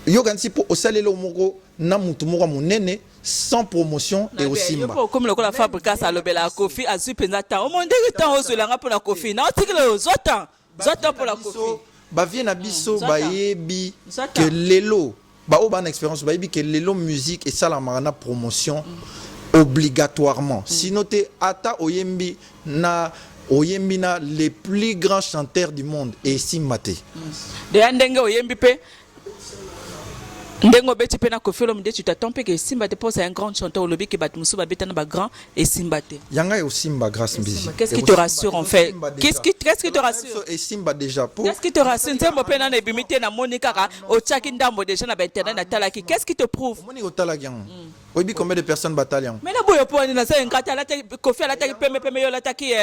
Yogansi pour osalelo moko na Moutumora monene sans promotion et aussi comme le fabrica ça le bela Kofi a su penata. Au monde de temps osolanga pour la Kofi. Na article zotan pour la Kofi. Ba vient na biso ba yebi que lelo ba o ban expérience ba yebi que lelo musique et ça la marana promotion obligatoirement sinon te ata oyembi na les plus grands chanteurs du monde et simate de andenge oyembi pe ndengo beti pe na Kofi Olomide tu t'attends que Simbate pose un grand chanteur au lobby qui bat musu ba betana ba grand et Simbate yanga yo Simba grâce Mbizi. Qu'est-ce qui te rassure en fait? Qu'est-ce qui te rassure? Et Simba déjà pour qu'est-ce qui te rassure? Ntembo pe na ebimité na Monica o chaki ndambo déjà na internet na talaki. Qu'est-ce qui te prouve? Moni o talaki. Obi combien de personnes bataillent? Mais na boyo po na sa ngata la ta Kofi la ta peme yo la ta ki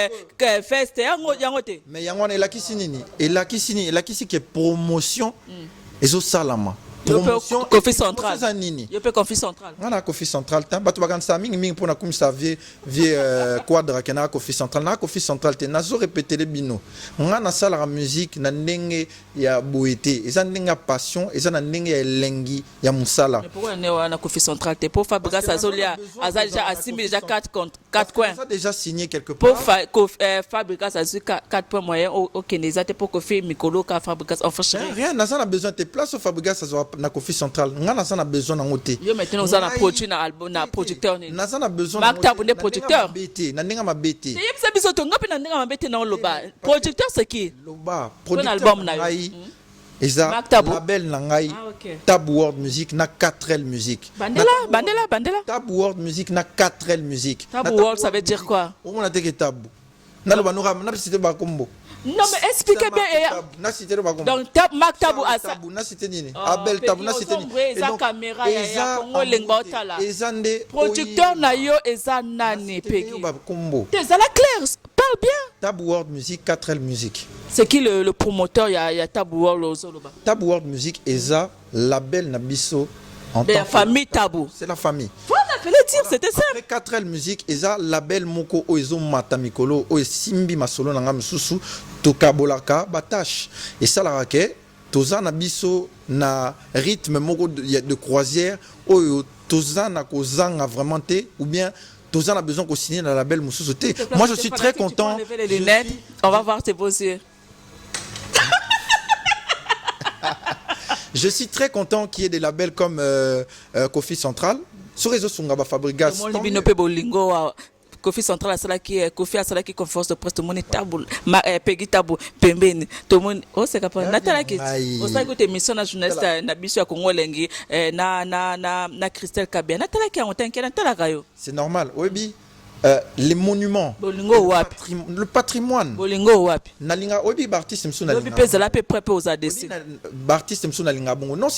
fest yango te. Mais yango na elakisi nini? Elakisi que promotion ezo salama. Promotion Kofi Central. Il peut Kofi Central. On a Kofi Central. Tant batu bagan sa mingi pour na comme ça vie quadra que na Kofi Central. Na Kofi Central te nazo répéter les bino. On a sala la musique na ndenge ya boité. Eza ndenge passion, eza na ndenge ya lengi ya musala. Mais pourquoi on est na Kofi Central te pour Fabrice Azolia Aza déjà assimilé déjà 4 coins. Ça déjà signé quelque part. Pour Fabrice Azolia 4 points moyens au Keneza te pour Kofi Mikolo ka Fabrice enfin rien na ça na besoin de place au Fabrice Azolia na Kofi Central ngana ça na besoin na ngote yo maintenant on a produit na album na producteur ni na ça na besoin Mark Tabou ne producteur na ndinga mabete c'est yebisa biso to ngapi na ndinga mabete na loba producteur c'est qui loba producteur album na eza label na ngai Tabou World Music na 4L Music bandela Tabou World Music na 4L Music Tabou World ça veut dire quoi on a dit que Tabou na loba no na cité ba kombo. Non mais expliquez bien. Donc Mark Tabou a ça. Abel Tabou na cité ni. Eza caméra ya Congo lengba otala. Producteur na yo eza nani Peggy. Eza la claire, parle bien. Tabou World Music 4L Music. C'est qui le promoteur ya Tabou World Ozoloba? Tabou World Music eza label na biso en tant que famille Tabou. C'est la famille. Fallait dire c'était ça. Après 4L Music eza label moko oizo matamikolo o simbi masolo nanga mususu tokabolaka batache et ça la ke tozana biso na rythme moko de croisière o tozana kozanga vraiment te ou bien tozana besoin ko signer na label mususu te. Moi je suis très content. On va voir tes beaux yeux. Je suis très content qu'il y ait des labels comme Kofi Central. Sur réseau Sungaba Fabrigas. Kofi Central asala qui Kofi asala qui conférence de presse tout monde Tabou Peggy Tabou pembeni tout monde oh c'est capable natala qui on sait que émission na journaliste na biso ya Congo lengi na Christelle Kabia natala qui on t'inquiète natala kayo c'est normal obi les monuments, le patrimoine. Nalinga obi Bartiste Msou nalinga. Bartiste Msou nalinga bongo. Non,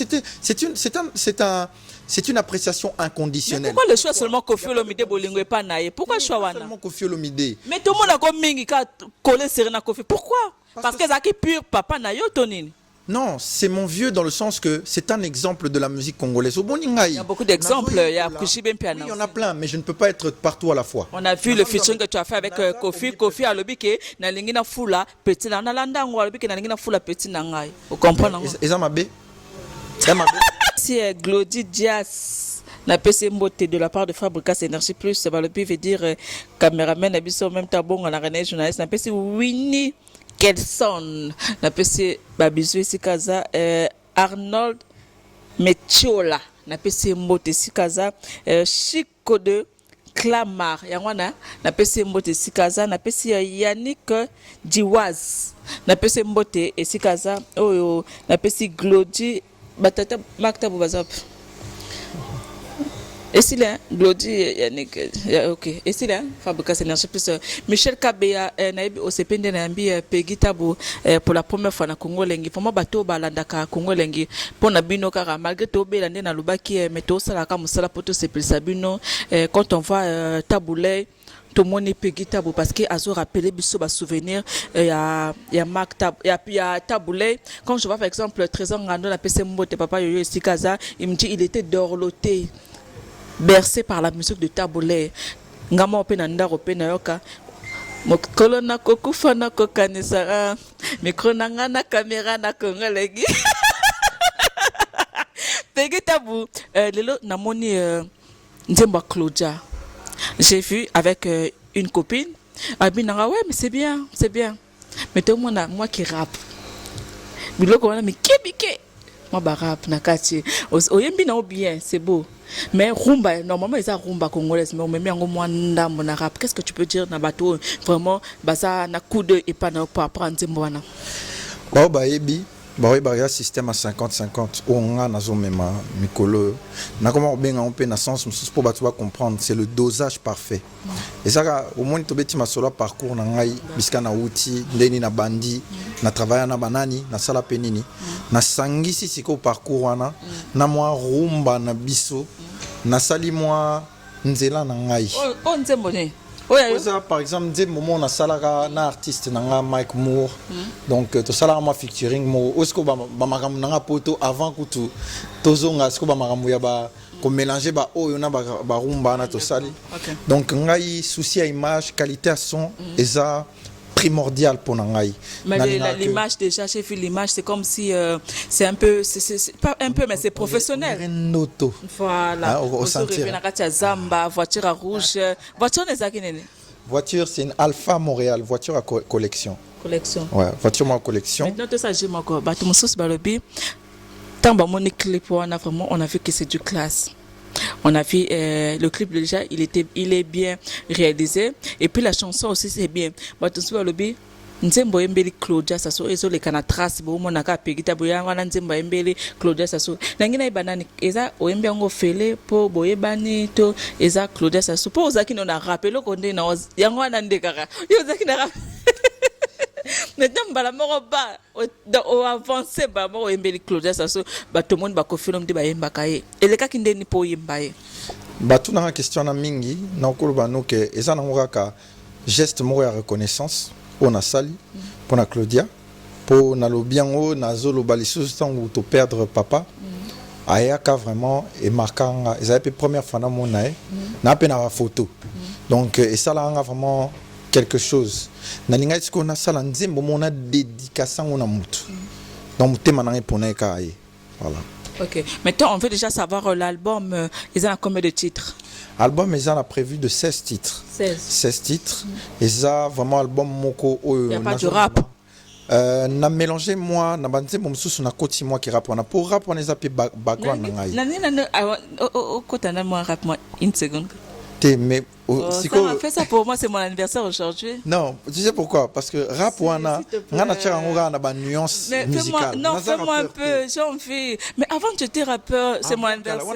c'est une appréciation inconditionnelle. Mais pourquoi le choix seulement Koffi Olomide bolingo et pas naïe? Pourquoi le choix wana? Seulement Koffi Olomide. Mais tout le monde a comme mingi ka collé Serena Koffi. Pourquoi? Parce que Zaki pur papa na yo tonine. Non, c'est mon vieux dans le sens que c'est un exemple de la musique congolaise. Il y a beaucoup d'exemples. Il y a plein, mais je ne peux pas être partout à la fois. On a vu le featuring que tu as fait avec Koffi. Koffi a lobi ke na lingi na fula petit na landa ngo lobi ke na lingi na fula petit na ngai. Vous comprenez? Si Glody Diaz na PC Mbote de la part de Fabricas Énergie Plus, ça va le veut dire caméraman abisso même tabon na René journaliste na PC Winnie Kelson na PC babizu sikaza Arnold Metiola na PC Mbote sikaza Chico de Clamar yangwana na PC Mbote sikaza na PC Yannick Diwaz na PC Mbote sikaza oyo na PC Glody batata makta bobazap. Et si là, Glody Yannick, ok. Et si là, Fabricas Énergie Plus, Michel Kabeya, naïbi au CPND naïbi Peggy Tabou pour la première fois na Congo lengi. Pour moi, bateau balandaka Congo lengi. Pour na bino kara malgré tout belande na lubaki meto sala ka musala poto sepel sabino. Quand on voit Taboulay, tout le monde est Peggy Tabou parce que azo rappelé biso ba souvenir y a Marc Tab y a Taboulay. Quand je vois par exemple Trésor Ngando na PC Mbote papa Yoyo Sikaza, il me dit il était dorloté, bercé par la musique de Taboulay. Ngama opena ndaro opena yoka mokolo na kokufa na kokanisa micro na nga na caméra na kongolegi. Peggy Tabou lelo namoni Nzemba Claudia. J'ai vu avec une copine. Abinanga ouais mais c'est bien. Mais tout le monde a moi qui rappe. Biloko wana mais kebike. Moi ba rap na kati. Oyembi na bien, c'est beau. Mais rumba normalement ils a rumba congolaise mais on me met en moi ndambo na rap. Qu'est-ce que tu peux dire na bateau vraiment baza na coup de et pas na pour apprendre Nzembwana. Ba ba yebi bah il y a un système à 50-50 on a nazo mema mikolo na comment bien on peut na sens pour battre comprendre c'est le dosage parfait et ça au moins to beti masolo parcours na ngai biska na outil ndeni na bandi na travailler na banani na sala penini na sangisi siko parcours wana na moi rumba na biso na sali moi nzela na ngai on Nzembone. Par exemple, des moments on a salara na artiste nanga Mike Moore, donc to salara ma featuring mo osko ba makam nanga poto avant que tout tozonga osko ba makam ya ba ko mélanger ba oyo na ba rumba na to sali. Donc ngai souci à image, qualité à son et ça primordial pour ngai. Mais l'image déjà, j'ai vu l'image, c'est comme si c'est un peu c'est pas un peu mais c'est professionnel. Voilà. Au sentir. Zamba, voiture rouge, voiture voiture c'est une Alpha Montréal, voiture à collection. Collection. Ouais, voiture à collection. Maintenant tout ça j'ai encore bateau moussous balobi. Tant ba mon clip on a vraiment on a vu que c'est du classe. On a vu le clip déjà, il est bien réalisé et puis la chanson aussi c'est bien. Bateau balobi Nzembo Embeli Claudia Sasso ezo le kana trace bo mona ka Pegita boya wana Nzembo Embeli Claudia Sasso nangina ibanani eza oyembe ngo fele po boyebani to eza Claudia Sasso po ozaki no na rappelo konde na yango wana ndekaka yo ozaki na maintenant bala moko ba o avancer ba moko Embeli Claudia Sasso ba tout monde ba confirme de ba yemba kaye eleka kindeni po yemba ye batu na question na mingi na okoloba no ke eza na ngaka geste moko ya reconnaissance on a sali pour na Claudia pour na lobiango na zolo balisus tango to perdre papa ayaka vraiment et marquant ils avaient première fois na monae na pe na photo donc et ça là vraiment quelque chose na linga tiko na sala Nzembo mona dédication on a mutu donc mutema na epona ka aye voilà. OK, maintenant on veut déjà savoir l'album ils ont combien de titres? Album ils ont prévu de 16 titres. 16 titres. Et ça vraiment album moko il y a pas de rap. Na mélangé moi na banze momsusu na koti moi qui rap on a pour rap on les appelle background na ngai. Nani o kota na moi rap moi une seconde. Mais ça m'a fait ça pour moi, c'est mon anniversaire aujourd'hui. Non, tu sais pourquoi? Parce que rap wana, on a une nuance musicale. Non, fais-moi un peu, j'ai envie. Mais avant que tu étais rappeur, c'est mon anniversaire.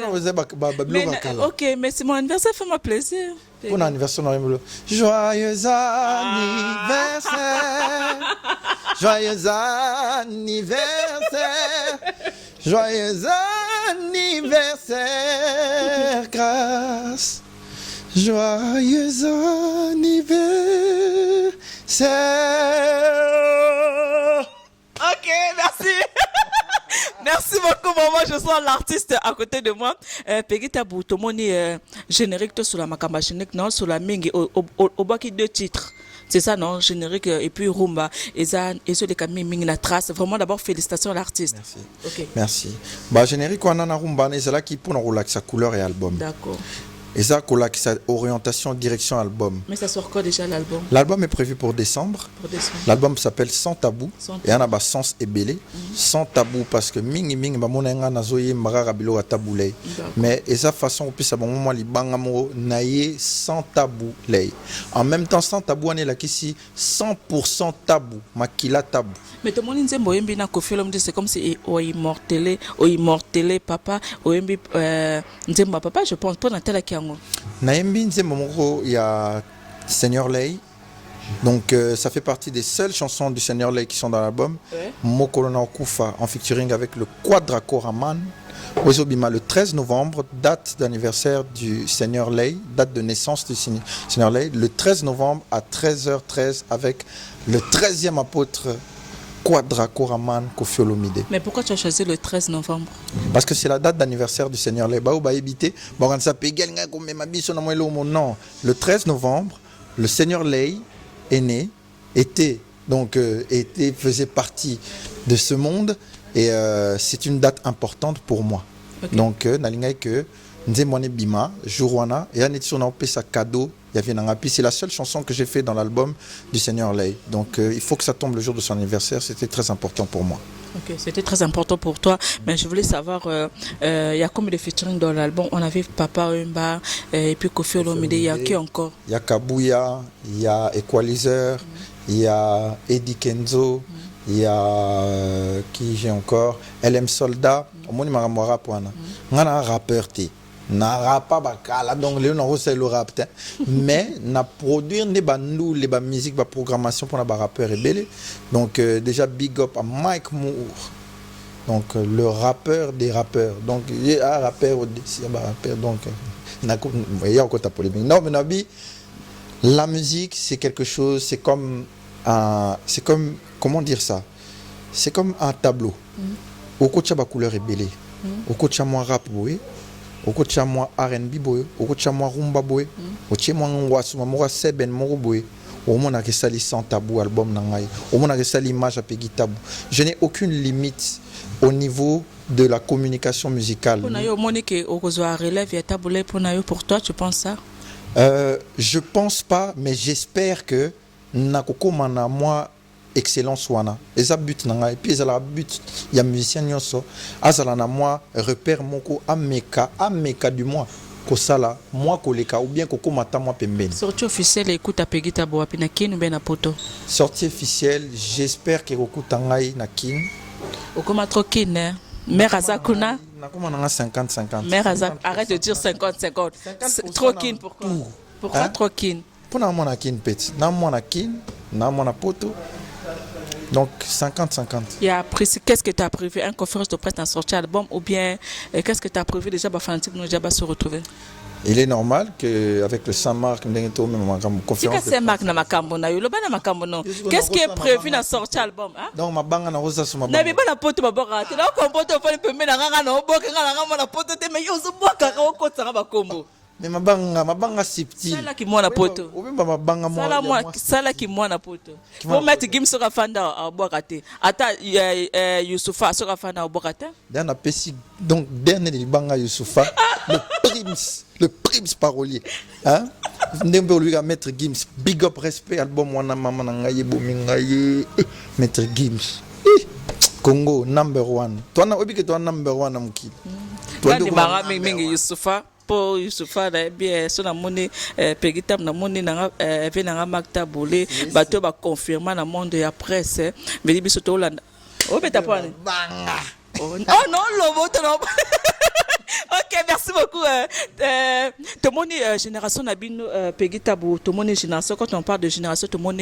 Ok, mais c'est mon anniversaire, fais-moi plaisir. Pour l'anniversaire, joyeux anniversaire, joyeux anniversaire, joyeux anniversaire, grâce. Joyeux anniversaire. Ok, merci. Merci beaucoup, maman. Je sens l'artiste à côté de moi. Pegita Boutomoni, générique sur la Makamba générique, non, sur la Mingi, au baki 2 titres. C'est ça, non? Générique et puis Rumba. Et ça, et sur les camis Mingi la trace. Vraiment, d'abord, félicitations à l'artiste. Merci. Ok. Merci. Bah, générique, on a Rumba, c'est là qui pour nous relaxer sa couleur et album. D'accord. Et ça, sa orientation, direction album. Mais ça sort quoi déjà l'album? L'album est prévu pour décembre. L'album s'appelle Sans Tabou. Et on a un sens ébélé. Sans Tabou parce que mingi mingi bamonenga nazoye mararabilo à taboulé. Mais et sa façon au plus à bon moment libangamo naye sans tabou lay. En même temps sans tabou on est là ici 100% tabou makila tabou. Mais tout le monde dit que na Koffi Olomide c'est comme si o immortelé papa o yembi nzemba papa je pense pas dans tel qui ango. Na yembi nzemba moko il y a Seigneur Lay. Donc ça fait partie des seules chansons du Seigneur Lay qui sont dans l'album. Mokolona Okufa en featuring avec le Quadracoraman. Ozobima le 13 novembre, date d'anniversaire du Seigneur Lay, date de naissance du Seigneur Lay, le 13 novembre à 13h13 avec le 13e apôtre Quadracoraman Koffi Olomide. Mais pourquoi tu as choisi le 13 novembre? Parce que c'est la date d'anniversaire du Seigneur Lay. Non, le 13 novembre, le Seigneur Lay est né, faisait partie de ce monde et c'est une date importante pour moi. Okay. Donc, Nzemwane Bima, Jourwana, et Anetsu na sa cadeau, c'est la seule chanson que j'ai fait dans l'album du Seigneur Lay. Donc, il faut que ça tombe le jour de son anniversaire, c'était très important pour moi. Ok, c'était très important pour toi, mais je voulais savoir, il y a combien de featuring dans l'album? On avait Papa Wemba, et puis Koffi Olomide, il y a qui encore? Il y a Kabouya, il y a Equalizer, il y a Eddie Kenzo, il y a qui j'ai encore? LM Soldat, au moins il m'a rap, on a un rappeur, na rapa bakala donc les on c'est le rap mais na produire les bandou les ba musique ba programmation pour la rappeur rebelle donc déjà big up à Mike Moore donc le rappeur des rappeurs donc il y a un rappeur aussi un rappeur donc il y a encore ta polémique non mais nabi la musique c'est quelque chose c'est comme comment dire ça c'est comme un tableau au coach ba couleur rebelle au coach moi rap boy au coach moi R&B boy au coach moi rumba boy au coach moi ngwasu moi seben moko boy au moins a que ça sans tabou album nangai au moins a que ça l'image à Peggy Tabou je n'ai aucune limite au niveau de la communication musicale pour nayo monique au kozo relève ya taboulé pour toi tu penses ça je pense pas mais j'espère que nakoko mana moi excellence wana eza but nanga et puis eza but ya musicien nyonso azala na moi repère moko ameka du mois kosala moi koleka ou bien kokoma ta moi pembeni sortie officielle écoute à Peggy Tabou apina kin ou bien na poto sortie officielle j'espère que okuta ngai na kin okoma trop kin hein mère azakuna nakoma nanga 50-50 mère azak arrête de dire 50-50 trop kin pourquoi trop kin pour na mona kin pet na mona kin na mona poto. Donc 50-50. Qu'est-ce que tu as prévu? Un conférence de presse dans sortie album ou bien qu'est-ce que tu as prévu déjà pour fanatique nous déjà se retrouver? Il est normal qu'avec le Saint-Marc, conférence de presse. Qu'est-ce qui est prévu dans sortie album? Donc ma banga na rosa sur ma banga. Na biba na poto ba bora. Tu na kompoto fa le pembe na nganga na oboka nganga na poto te me yozo boka ka okotsa ba kombo. Mais ma banga subtil. Sala ki mwana poto. Ma banga sala ki mwana poto. Faut mettre Gims sur fanda a bokate. Ata Youssoufa sur fanda a bokate. Dans pesi donc dernier banga Youssoufa le prince parolier. Hein? Ndembe lui a mettre Gims big up respect album wana mama na ngaye bomingaye mettre Gims. Congo number 1. Toi na obi que toi number 1 na mukili. Toi de bara mingi Youssoufa. po Youssoufa na bien so na moni Pegita na moni na ve na Makta Boulé bato ba confirmer na monde ya presse veli biso to Hollande o beta pone banga oh non lobo to no. Ok, merci beaucoup. Tout le monde génération Nabino Pegita Bou, tout le monde génération quand on parle de génération, tout le monde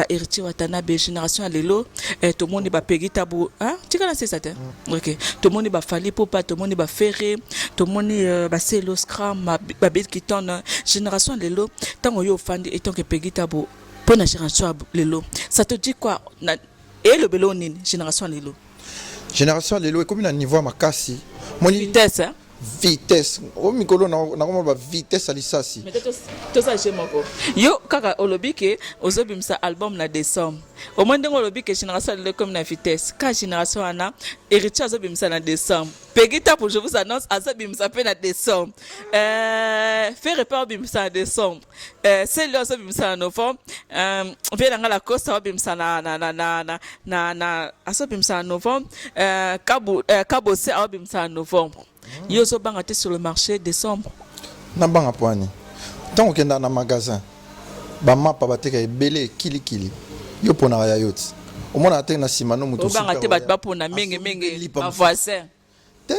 héritier Watanabe génération Alelo, tout le monde Pegita Bou, hein? Tu connais ça ok. Tout le monde Fali Popa, tout le monde Ferré, tout le monde Celo Scram, Babel qui tourne génération Alelo. Tant que yo fan et tant que Pegita Bou pour la génération Alelo, ça te dit quoi? Et le Belonin génération Alelo. Génération Alelo est comme un niveau à Makassi. Vitesse, hein? Vitesse. Au micro, on a vitesse à l'issassi. Mais tout ça, j'ai mon go. Yo, kaka olobike, ozobim sa album na décembre. Au moins, on olobike génération de comme na vitesse. Ka génération ana, héritier ozobim sa na décembre. Pegita pour je vous annonce, azobim sa pe na décembre. Faire repère bim sa en décembre. C'est là ozobim sa en novembre. Vient dans la costa ozobim sa na azobim sa en novembre. Cabo c'est ozobim sa en novembre. Yo so banga te sur le marché décembre. Na banga poani. Tant que dans un magasin, ba mapa bateka ebele kili. Yo pona ya yot. Au moins na te na simano muto. Banga te bat ba pona mingi ma voisin. Te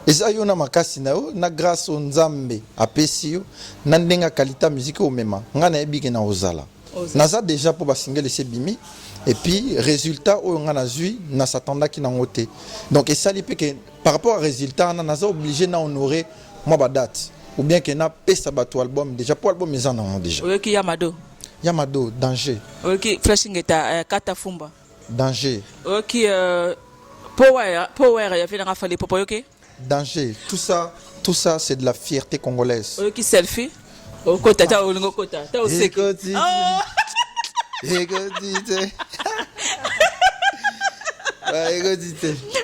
eza yo na makasi na yo na grâce au Nzambe apesi yo na ndenga kalita musique au mema. Nga na ebike na ozala. Naza déjà pour ba single ese bimi. Et puis résultat on a zui na s'attendait qui n'a ngoté. Donc et ça lipe que par rapport au résultat on a obligé na honorer moi ba date ou bien que na pesa bato album déjà pour album ils en ont déjà. OK Yamado danger. OK flashing eta kata fumba. Danger. OK power ya fina fallait popo OK. Danger. Tout ça c'est de la fierté congolaise. OK selfie. Au kota ta olingo kota. Ta oseki.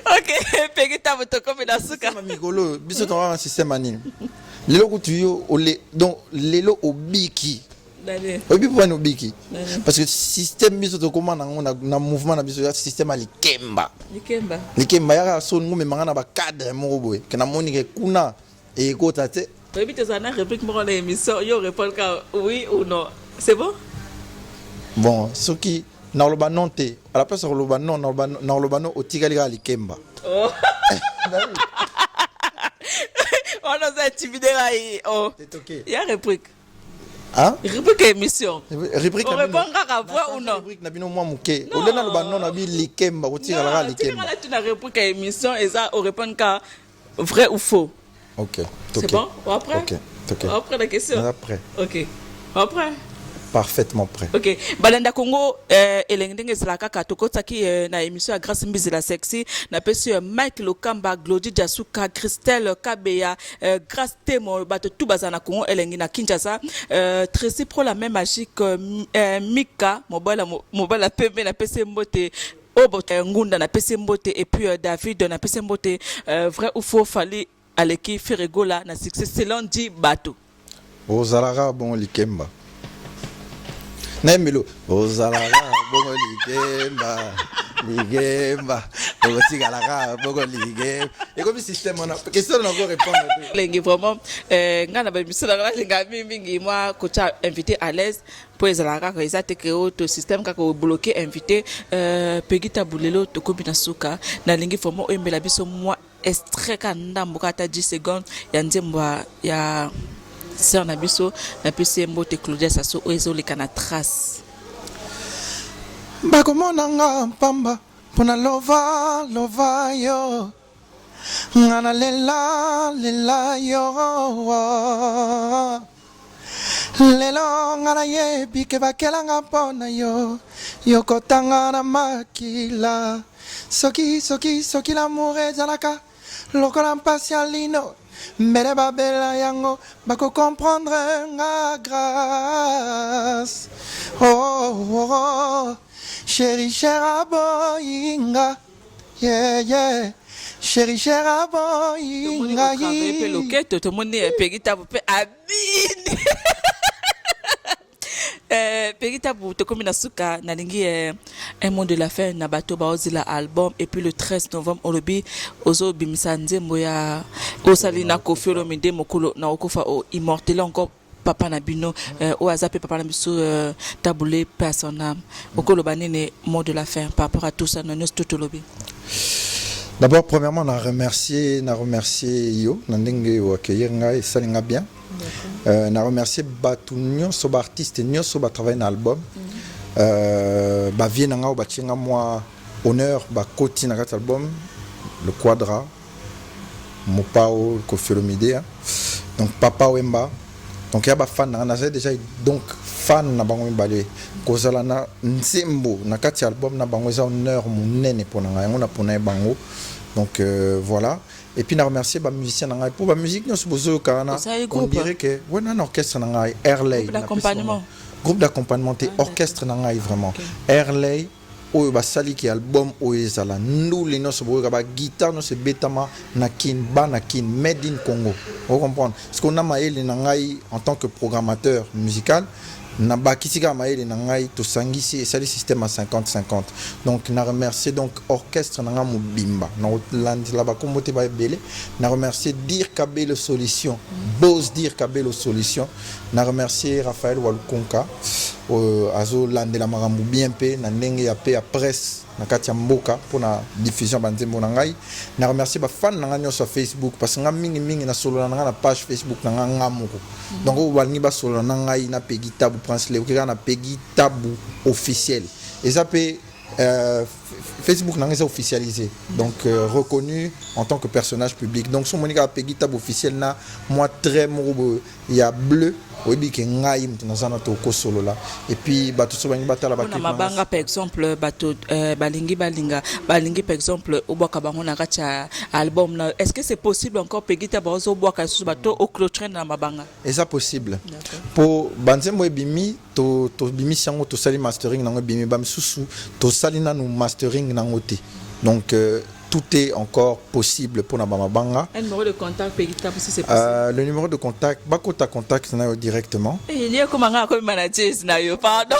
Ok, Pegita Motoko Minasuka. Migolo, biso to un système anime. Lelo kutuyo donc lelo obiki. Obi pour no biki. Parce que système biso to comment na mouvement na biso système ali kemba. Likemba ya so ngome mangana ba cadre mo boy. Que na moni ke kuna e ko tate. Obi te zana réplique mo na émission, yo répond ka oui ou non. C'est bon? Bon, ce qui na loba non te à la place de loba non na loba non otigali ali kemba. Oh. On nous a intimidé là. Oh. Il y a réplique. Hein? Réplique émission. Réplique. On répond à voix ou non? Réplique na bino moi muke. O le na loba non na bi likemba otigala ali kemba. Tu na réplique émission et ça on répond qu'à vrai ou faux. OK. C'est bon? Après? OK. Après la question. Après. OK. Après. Parfaitement prêt. OK. Balenda Congo elengenge zalaka katokotaki na émission à Grâce Mbizila Sexy na pesi Mike Lokamba, Glody Jasuka, Christelle Kabeya, Grâce Temo bato tout bazana Congo elengi na Kinshasa, Tracy Pro la même magique Mika mobile PB na pesi mbote Obo Ngunda na pesi mbote et puis David na pesi mbote vrai ou faux fallait aleki Ferregola na succès selon dit bato. Ozalaga bon likemba. Nemelo ozalaga bongo ligemba otigalaga bongo ligemba et comme système on a question on va répondre lengi vraiment ngana ba misala la lenga mingi moi kocha invité à l'aise pour ezalaga ko ezate ke auto système ka ko bloquer invité Pegita Bulelo to kombina suka na lengi vraiment o embela biso moi extrait ka ndambo ka ta 10 secondes ya nzemba ya sœur Nabiso na pesi mbote Claudia Sasso oezo le kana trace ba komona nga pamba pona lova yo ngana lela yo lelo ngana yebi ke bakela nga pona yo kotanga na makila soki l'amour ezalaka lokola mpasialino Mere babela yango bako comprendre nga grâce. Oh, chérie chère boyinga. Yeah. Chérie chère boyinga. Tout le monde est Pegita Abine. Pegita bu tokomi na suka na lingi un mot de la fin na bato ba ozila album et puis le 13 novembre olobi ozo bimisa nzembo ya osali na Koffi Olomide mokolo na okofa o immortel encore papa na bino o azape papa na biso taboulé personnel okolo banene mot de la fin par rapport à tout ça na nos tout olobi. D'abord, premièrement, on a remercié Yo, Nandenge ou accueillir et salinga bien. On a remercié Batu Nyonso artiste Nyonso ba travailler dans l'album. Ba vienanga ou ba tchenga moi honneur ba koti na kat album le Quadra Mopao Koffi Olomide. Donc Papa Wemba. Donc il y a ba fan na déjà donc fan na bango balé kozala na nzembo na kati album na bango za honneur munene pona nga ngona pona bango. Donc voilà. Et puis, on a remercié les musiciens pour la musique. On dirait que ouais, un orchestre, Airlay. Groupe d'accompagnement, orchestre, vraiment. Airlay, sali qui album, nous, les nos guitare, nous, c'est Betama, Nakin, Banakin, Made in Congo. Vous comprenez? Ce qu'on a en tant que programmateur musical. Na bakisika maele na ngai to sangisi et le système à 50-50. Donc na remercier donc orchestre na mobimba na landi la ba kombote ba belé na remercier Dire Kabelo Solution Boss Dire Kabelo Solution na remercier Raphaël Walukonka azo landi la marambu bien pe na ndenge ya pe à presse na kati ya mboka pour la diffusion banzembo na ngai na remercier ba fan na ngai sur Facebook parce que nga mingi na solo na na page Facebook na nga moko donc o balingi ba solo na ngai na Pegita bu Prince Leo na Pegita bu officiel et ça peut Facebook n'a pas officialisé donc reconnu en tant que personnage public donc son monika Pegita bu officiel na moi très moro il y a bleu oui que ngai mtazana to ko solo là et puis bato so bangi batala ba na mabanga par exemple bato balingi balingi par exemple oboka bango na kacha album na est-ce que c'est possible encore Pegita bazo boka sous bato au clôture na mabanga est ça possible pour banzembo ebimi to bimi sango to sali mastering na bimi bam susu to sali na no mastering na ngote donc tout est encore possible pour Nabamabanga. Un numéro de contact Pegita si c'est possible. Le numéro de contact, Bakota contact directement. Il y a comme un manager pardon.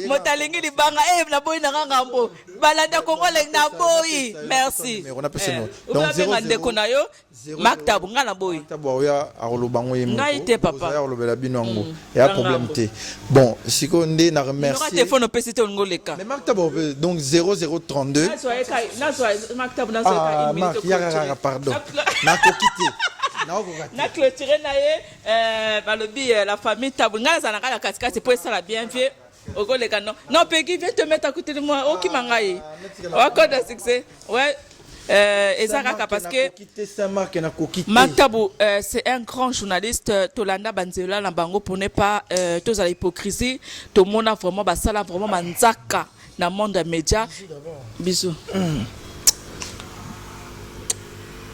Motalingi li banga na boy na ngambo. Balanda Congo le na boy. Merci. Mais on appelle ce nom. Donc 00 Maktab ngala boy. Maktab ya arolo bango yemo. Ngaite papa. Ya arolo bela binongo. Ya problème té. Bon, siko ndé na remercier. Le téléphone opesité ngoleka. Mais Maktab donc 0032. Ah, Marc, pardon. Na clôturé la famille Tabunga zanaka katika c'est pour ça la bien vieux ogoleka non Peggy viens te mettre à côté de moi au kimangaye encore de succès ouais Ezaka parce que Maktabou c'est un grand journaliste Tolanda Banzela na bango pour ne pas tous à l'hypocrisie tout le monde a vraiment basala vraiment manzaka dans le monde des médias bisous.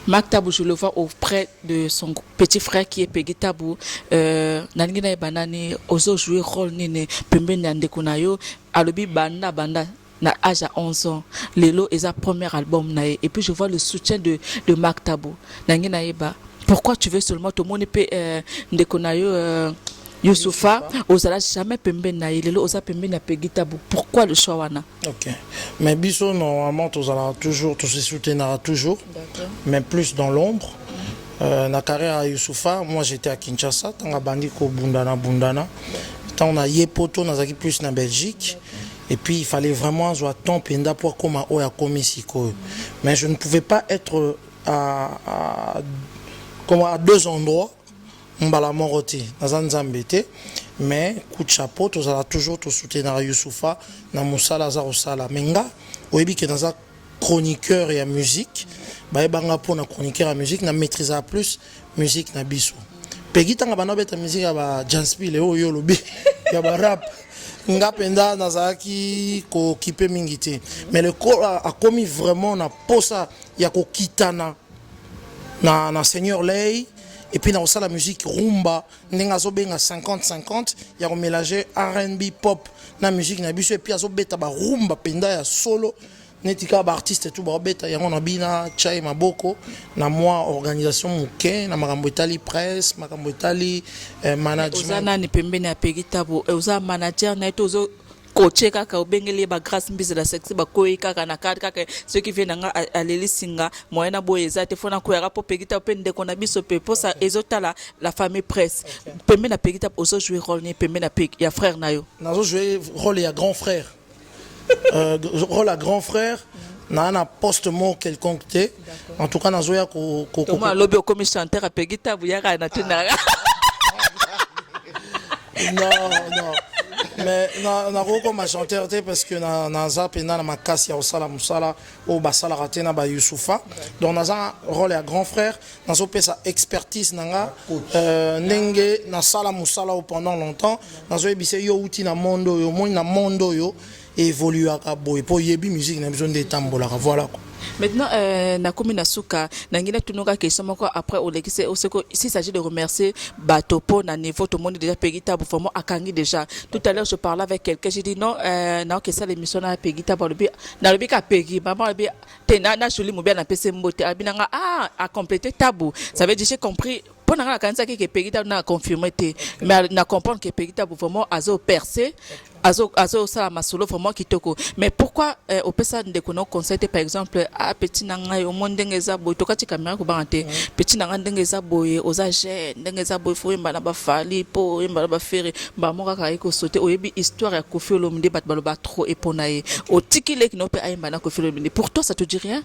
Maktabou, je le vois auprès de son petit frère qui est Pegita bu nalingina banani ozo jouer rôle nene pembeni ya ndeko na yo alobi banda na âge à 11 ans lelo eza premier album na et puis je vois le soutien de Maktabou nalingina yeba pourquoi tu veux seulement te moni pe ndeko na yo Youssoufa, osala jamais pembeni na lelo oza pembeni na Pegita bu pourquoi le choix wana? OK. Mais biso normalement osala toujours se soutenir toujours. Mais plus dans l'ombre. Na carrière à Youssoufa, moi j'étais à Kinshasa, tanga bandi ko bundana. Tant on a yepoto nazaki plus na Belgique. Et puis il fallait vraiment jouer temps penda pour comment oya komisiko. Mais je ne pouvais pas être à deux endroits. Mbala moroti nazanzambete mais coup de chapeau tous ala toujours te soutenir Youssoufa na musala za osala menga oyebi ke naza chroniqueur et musique ba ebanga pona chroniqueur à musique na maîtriser plus musique na biso Pegita ngabana beta musique ba Janspil oyo lobi ya ba rap nga penda nazaki ko kipe mingité mais le corps a commis vraiment na posa ya ko kitana na Seigneur Lay. Et puis dans ça la musique rumba, n'enga zo benga 50-50, y a mélanger R&B pop na musique na biso et puis azo beta ba rumba penda ya solo netika ba artiste tout ba beta yango na bina chai maboko na moi organisation muke na makambo etali presse makambo etali management ozana ni pembeni ya Pegita bo oza manager na eto zo coaché kaka obengeli ba grâce mbisi la sexy ba koyi kaka na carte kaka ceux qui viennent nga aleli singa moyena boye za te fona ko ya rapo Pegita opende ko na biso pe posa ezotala la famille presse pembeni na Pegita ozo jouer rôle ni pembeni na ya frère na yo nazo jouer rôle ya grand frère rôle à grand frère na poste mot quelconque te en tout cas nazo ya ko comment lobby comme chanteur à Pegita buyaka na tunara non mais na roko ma chanteur te parce que na zap na ma casse ya osala musala o basala raté na ba Youssoufa donc na rôle à grand frère nazo pesa expertise nanga ndenge na sala musala pendant longtemps nazo ebise yo uti na mondo yo moni na mondo yo évolue à boy pour yebi musique na besoin de tambola voilà quoi. Maintenant na komi na suka nangina tunoka question moko après olekise oseko s'il s'agit de remercier Batopo na niveau tout le monde déjà Pegita vraiment akangi déjà tout à l'heure je parlais avec quelqu'un j'ai dit non na que ça l'émission na Pegita ba na lobi ka Pegi maman lobi te na chuli mo bien na pese mbote abinanga a compléter tabou ça veut dire j'ai compris pour na kanisa que Pegita na confirmer mais na comprendre que Pegita vraiment azo percer azo ça masolo vraiment kitoko mais pourquoi au pesa ndeko no conseil par exemple a petit nanga yo mondenge za boy to kati caméra ko banté petit nanga ndenge za boy oza je ndenge za boy fo yemba na ba fali po yemba na ba fere ba moka ka iko sauter oyebi histoire ya Koffi Olomide bat baloba trop eponaye o tikile ki no pe ayemba na Koffi Olomide pour toi ça te dit rien?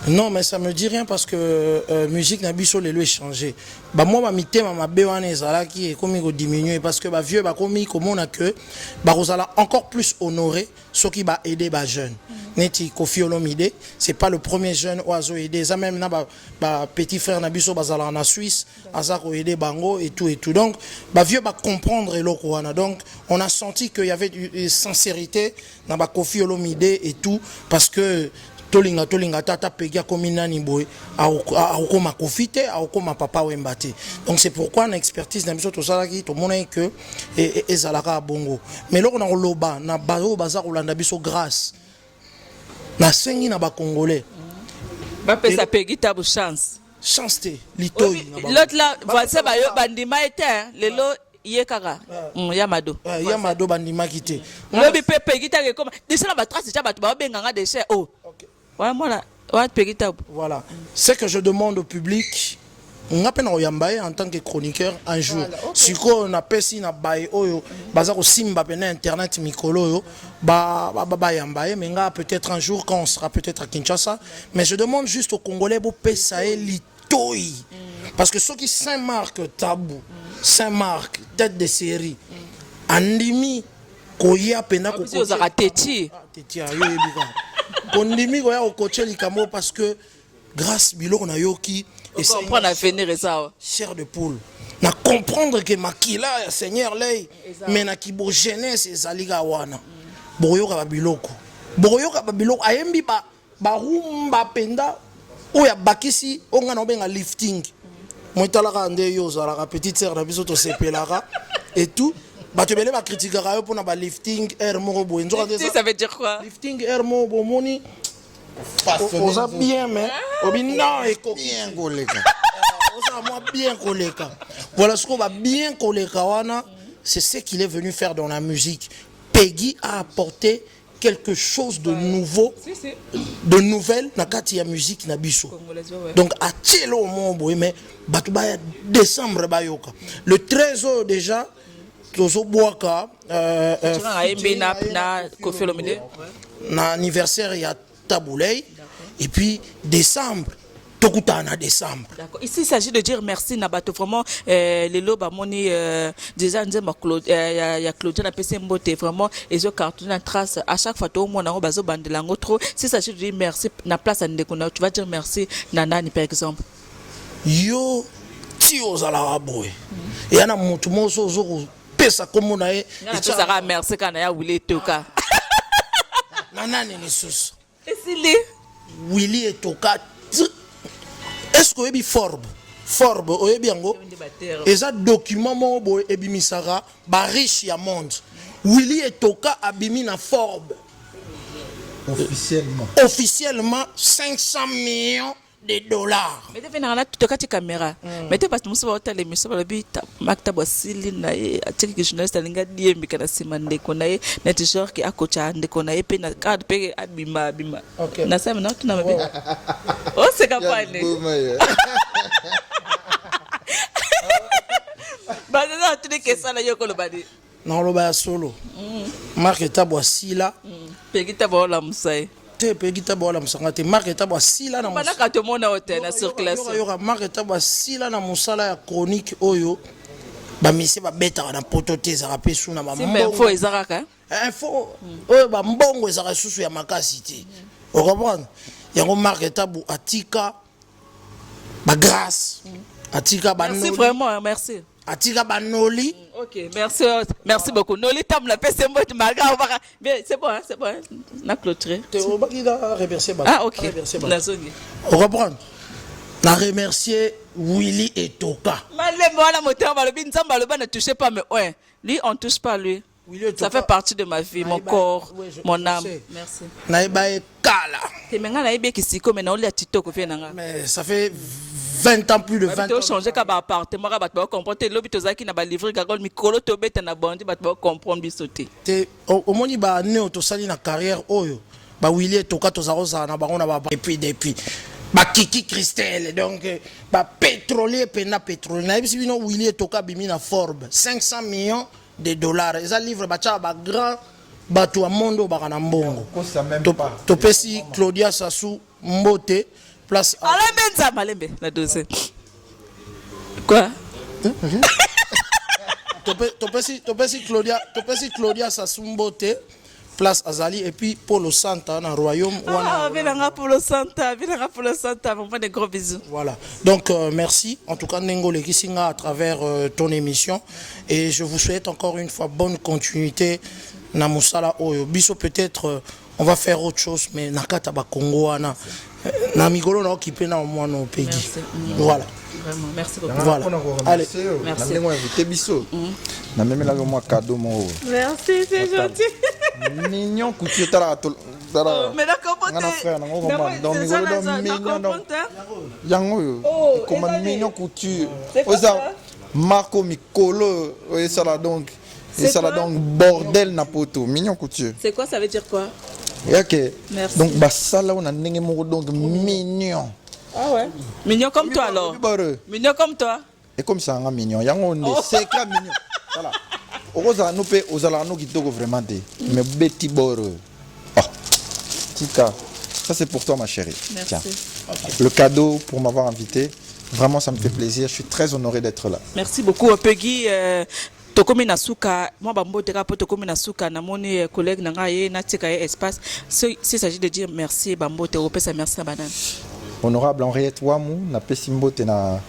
Non, mais ça me dit rien parce que musique n'a biso les lois changé. Bah moi ma mité ma béwane ezala qui est comme il diminuer parce que bah vieux bah comme il comment on a que bah osala encore plus honorer ceux qui va aider bah jeunes. Neti Koffi Olomide, c'est pas le premier jeune oiseau aider ça même na bah petit frère na biso bazala en Suisse, azako aider bango et tout. Donc bah vieux bah comprendre et l'okwana. Donc on a senti qu'il y avait une sincérité dans bah Koffi Olomide et tout parce que tolinga tata Pegi komi nani boy akoma kofite akoma papa wembate donc c'est pourquoi na expertise na biso to sala ki to mona que ezalaka bongo mais loko na loba na bazo baza kolanda biso grâce na sengi na ba congolais ba pesa Pegi tabu chance te litoi l'autre là voici ba yo bandima été lelo yekaka yamado bandima kité lobi pe Pegita ke comme déjà ba trace déjà ba to ba benganga déchet oh ouais, moi, voilà. C'est que je demande au public, on a peine en tant que chroniqueur un jour. Si on a pesi na baye oyo, bazako simba pena internet mikolo ba yambaye, mais peut-être un jour quand on sera peut-être à Kinshasa. Mais je demande juste aux Congolais pour pesae litoi, parce que ceux qui Saint-Marc tabou, Saint-Marc tête de série, andimi koya pena ko teti kondimi koya ko coacher likambo parce que grâce biloko na yoki et comprendre à venir ça chair de poule na comprendre que makila ya Seigneur lei mais na kibo jeunesse ezaliga wana boyoka ba biloko ayembi ba rumba penda oya bakisi onga na benga lifting moitalaka nde yo zalaka petite sœur na biso to sepelaka et tout. Bato belé ba critiquer rayo pour na ba lifting air moko boy nzoka ça veut dire quoi lifting air moko moni on a bien mais obina et bien koleka on a moi bien koleka voilà ce qu'on va bien koleka wana c'est ce qu'il est venu faire dans la musique. Peggy a apporté quelque chose de nouveau de nouvelle na kati ya musique na biso donc à tchelo mon boy mais bato ba décembre ba yoka le 13 déjà na anniversaire il y a Taboulay et puis décembre tokutana décembre. D'accord. Ici il s'agit de dire merci Nabato vraiment les loba moni déjà nzema Claude ya Claude na pese mbote vraiment ezo carton na trace à chaque fois tout monde na bazo bandelango trop s'il s'agit de dire merci na place à ndeko na tu vas dire merci nanani par exemple yo ti ozala boy et yana mutu mozo zo pesa comme on a et ça merci kana ya Willy Toka nanani ni sus et s'il Willy et Toka est-ce que ebi Forbes oyebi yango eza document mo boy ebi misara ba riche ya monde Willy et Toka abimi na Forbes Officiellement 500 millions de dollars. Mais tu as une caméra. Mais tu pas de moussa les missions le but maktaba silina et atiki que journaliste alinga DM kana simande konae net genre qui akocha de konae pe na card pe abima bima. Na sema na tuna mabe. Oh c'est capable. Bah non tu dis que ça là yoko le badi. Non le ba solo. Marque tabwa sila. Pegita bola musai. Te pegita bola musanga te marque tabwa sila na musala. Bana ka to mona hotel na circulation. Yo marque tabwa sila na musala ya chronique oyo. Ba misi ba beta na poto te za rapé suna ba mbongo. Mais info ezaraka. Info oyo ba mbongo ezaka susu ya makasi te. O comprendre? Yango marque tabu atika ba grâce. Atika ba merci vraiment, merci. Atika Banoli. Ok, merci beaucoup. Noli tam la paix, c'est moi qui m'a c'est bon, c'est bon. On a clôturé. Ah, ok. On reprend. On a remercié Willy et Toka. Ne touchez pas, mais ouais. Lui, on ne touche pas lui. Ça fait partie de ma vie, mon corps, mon âme. Merci. Mais ça fait 20 ans, plus de 20 ans. Tu as changé comme appartement, tu vas comprendre. Tu as qui n'a livré Gagol, Mikolo, tu as bandi, tu vas comprendre bisoté. Au moins, il a né au sali na carrière oyo. Ba Willy et Toka to zaroza na bango na ba et puis ba Kiki Christelle donc ba pétrolier pena pétrolier. Na biso bino Willy et Toka bimi na Forbes 500 millions de dollars. Ils livre ba cha ba grand bato a mondo ba na mbongo. To pesi Claudia Sassou Mbote place à la benza malembe la dose. Quoi? To pesi Claudia Sassou Mbote place Azali et puis Polo Santa dans le royaume. Ah, Vilanga Polo Santa, vraiment des gros bisous. Voilà. Donc merci en tout cas Nengo Lekisinga à travers ton émission et je vous souhaite encore une fois bonne continuité na musala oyo. Biso peut-être on va faire autre chose mais nakata ba Congo ana na migolo na occupé na moi no pegi. Voilà. Vraiment, merci beaucoup. Voilà. Allez, merci. Na même là moi cadeau mon. Merci, c'est gentil. Mignon couture tara. Mais d'accord, comment mignon couture. Marco Mikolo et ça là donc. Et ça là donc bordel na poto mignon couture. C'est quoi, ça veut dire quoi? OK. Merci. Donc bah ça là on a ndenge moko donc mignon. Ah ouais. Mignon comme toi alors. Mignon comme toi. Et comme ça on mignon. Yango on est c'est quand mignon. Voilà. Oza no pe ozala no kitoko vraiment té. Mais beti boro. Ah. Tika. Ça c'est pour toi ma chérie. Merci. Tiens. Okay. Le cadeau pour m'avoir invité. Vraiment ça me fait plaisir. Je suis très honoré d'être là. Merci beaucoup Peggy. Tokomi nasuka moi bambote ka tokomi nasuka na moni collègue na ngai na tika espace s'il s'agit de dire merci bambote opesa merci na banane. Honorable Henriette Wamou na pesimbote na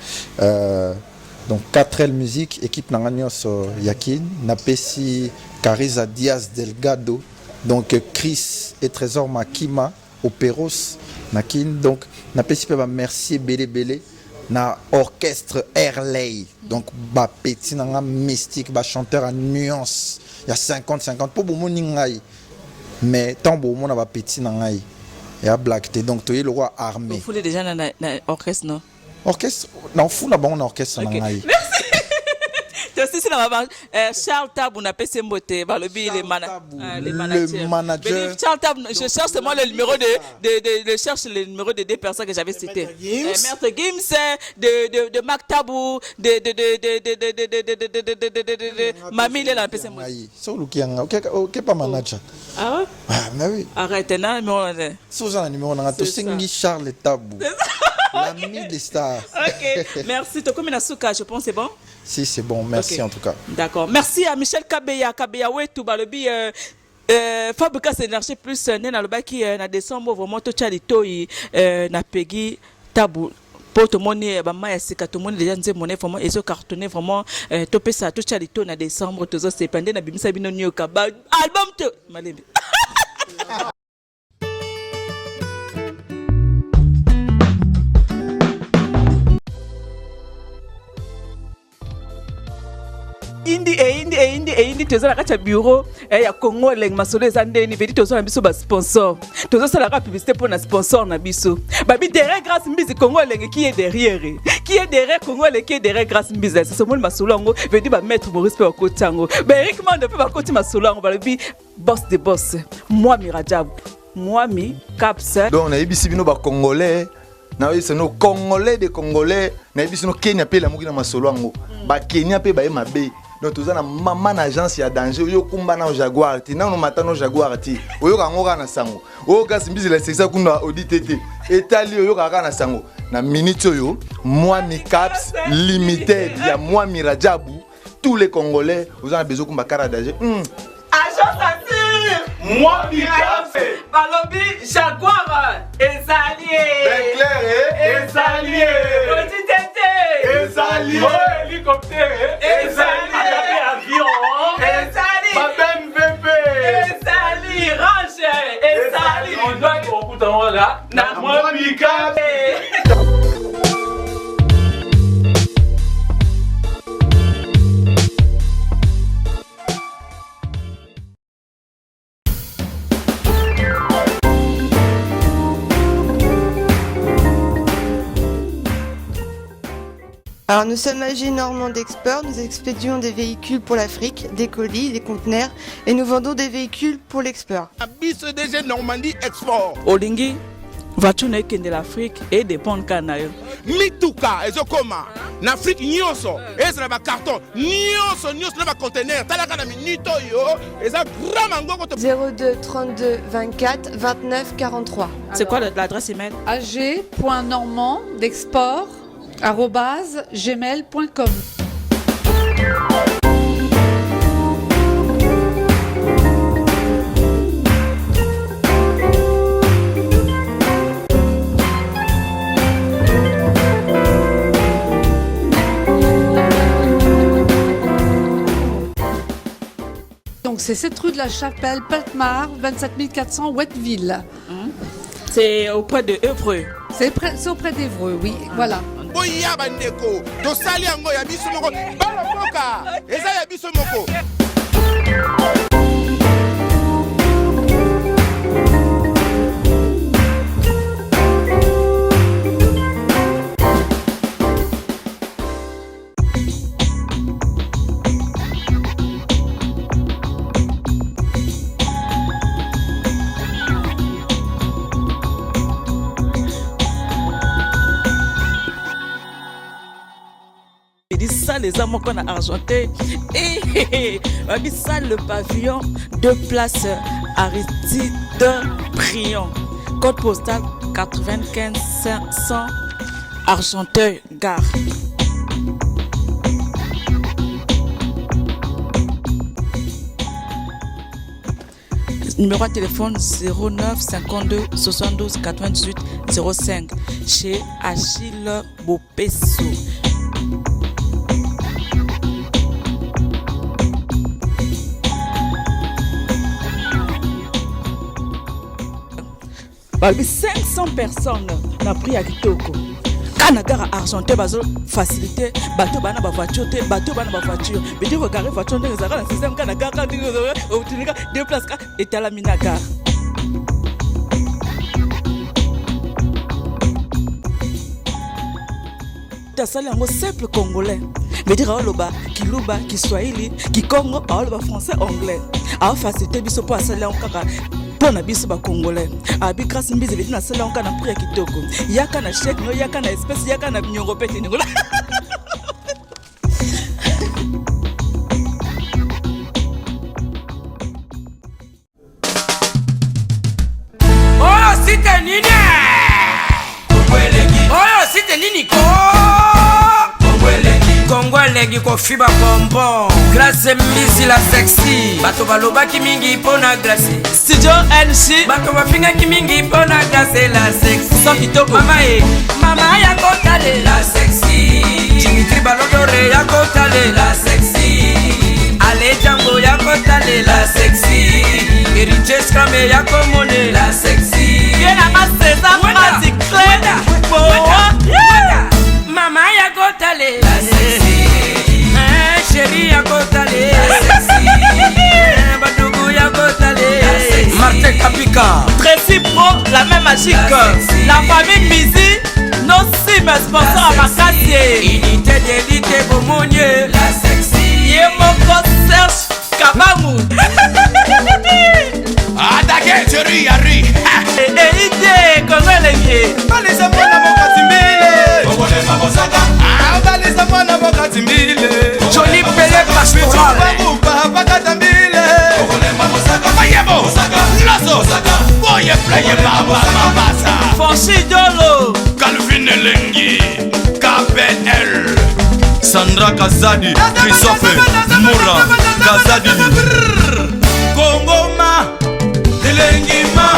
donc 4L musique équipe na nganyos yakin na pesi Cariza Diaz Delgado donc Chris et Trésor Makima Operos nakin donc na pesi pe ba merci belé na orchestre Airlay donc ba petit na mystique ba chanteur à nuance il y a 50 pour bon ngai mais tant bon mon ba petit na ngai ya black té donc tu es le roi armé. Vous foulez déjà na orchestre non? Orchestre non fou na bon orchestre na ngai. Charles Tabou n'a pas ses motés, le manager. Charles Tabou, je cherche seulement le numéro je cherche le numéro de deux personnes que j'avais citées. Maître Gims, de Mac Tabou, de Mamie, il est dans le PC. Ok, pas manager. Ah ouais? Ah, mais oui. Arrête, non, numéro. Sous un numéro, on a tout Charles Tabou. L'ami des stars. Ok, merci. Toko Minasuka, je pense c'est bon? Si, c'est bon. Merci okay. En tout cas. D'accord. Merci à Michel Kabeya. Kabeya, ouais, tout balobi. Fabrica Énergie Plus, na lobaki na décembre vraiment tout chalito na Peggy Tabou. Pour tout le monde, bah c'est que tout le monde déjà nous monnaie vraiment ils ont cartonné vraiment topé ça tout chalito na décembre tout ça c'est pendant na bimisa bino nyoka album tout malembe. eindi tozala kati ya bureau ya Congo leng masolo eza ndeni vedi tozala biso ba sponsor tozosala ka publicité pour na sponsor na biso babi derrière grâce mbizi Congo leng qui est derrière Congo leng qui est derrière grâce mbizi c'est somoli masolo ngo vedi ba mettre Maurice pe bakotango ba Eric Mande pe bakoti masolo ngo babi boss de boss moi Mirajab moi mi caps donc na yebisi bino ba congolais na yebisi no congolais de congolais na yebisi no Kenya pe la mokina masolo ngo ba Kenya pe ba ye mabe donc toza na mama na agence ya danger oyo kumba na Jaguar ti na no matano Jaguar ti oyo kangoka na sango oyo kasi mbizi la sexa kuna auditete etali oyo kaka na sango na minute oyo moi mi caps limited ya moi Mirajabu tous les congolais vous avez besoin kumba kara danger agence assure Moi, Mikafe. Balobi Jaguar ezalié Ezalié. Petit tété Ezalié. Hélicoptère. Ezalié. Avion. Ezali. Madame VP. Ezali range Ezali On doit qu'on là. Moi, Mikafe. Alors nous sommes AG Normand d'Export, nous expédions des véhicules pour l'Afrique, des colis, des conteneurs et nous vendons des véhicules pour l'export. Abyss DG Normandie Export. Olingi voiture na kende l'Afrique et dépend kana yo Mituka ezokoma na Afrique nyonso ezala ba carton nyonso na ba conteneur talaka na minute yo eza grand mango 02 32 24 29 43. C'est quoi l'adresse email? ag.normand d'export @gmail.com. Donc c'est cette rue de la Chapelle, Peltmar, 27 400 Ouetteville. C'est auprès de Évreux. C'est auprès d'Évreux, oui, voilà. Boya bandeko tosali yango ya biso moko bala mboka eza ya biso moko. Les amants qu'on a argenté et ça le pavillon de place Aristide Briand, code postal 95 500 Argenteuil Gare. Numéro de téléphone 09 52 72 98 05 chez Achille Bopesso. Balbi 500 personnes na pris à Kitoko. Kana gare argenté bazo facilité bateau bana ba voiture te bateau bana ba voiture. Bidi ko gare voiture ndenge zaka na système kana gare ndenge au tunika deux places ka etala mina gare. Tasali yango simple congolais. Mais dire oloba kiluba kiswahili kikongo oloba français anglais. A facilité biso po asali yango kaka pona biso ba congolais abi grâce mbizi veti na sala onka na prix ya kitoko yaka na chèque no yaka na espèce yaka na nyongo pete ngola oh site nini oh site nini ko Kongolegi ko fiba bonbon Grâce mbizi la sexy bato balobaki mingi pona grâce Studio NC bato bafingaki mingi pona grâce la sexy sans kitoko mama ya kotale la sexy Dimitri Balodore ya kotale la sexy Ale Django ya kotale la sexy Heritage Scrame ya komone la sexy Yena maseza magic mama ya kotale la sexy chérie ya kotale magique. La famille Mizi, nos sim sponsor à Makassi. Unité d'élite Bomonier. La sexy. Yemoko Serge Kabamu. Attaqué, tu ris, à ri. Idée, comment les vieux. Balisez-moi na Mokatimbile. Balisez-moi na Mokatimbile. Johnny Pelé Pastoral. Bakatambile. Mayebo. Lazo. Boye playe baba mabasa. Fonchi Dolo. Calvin Elengi. KPL. Sandra Kazadi. Christophe Moura. Kazadi. Kongoma. Elengi ma.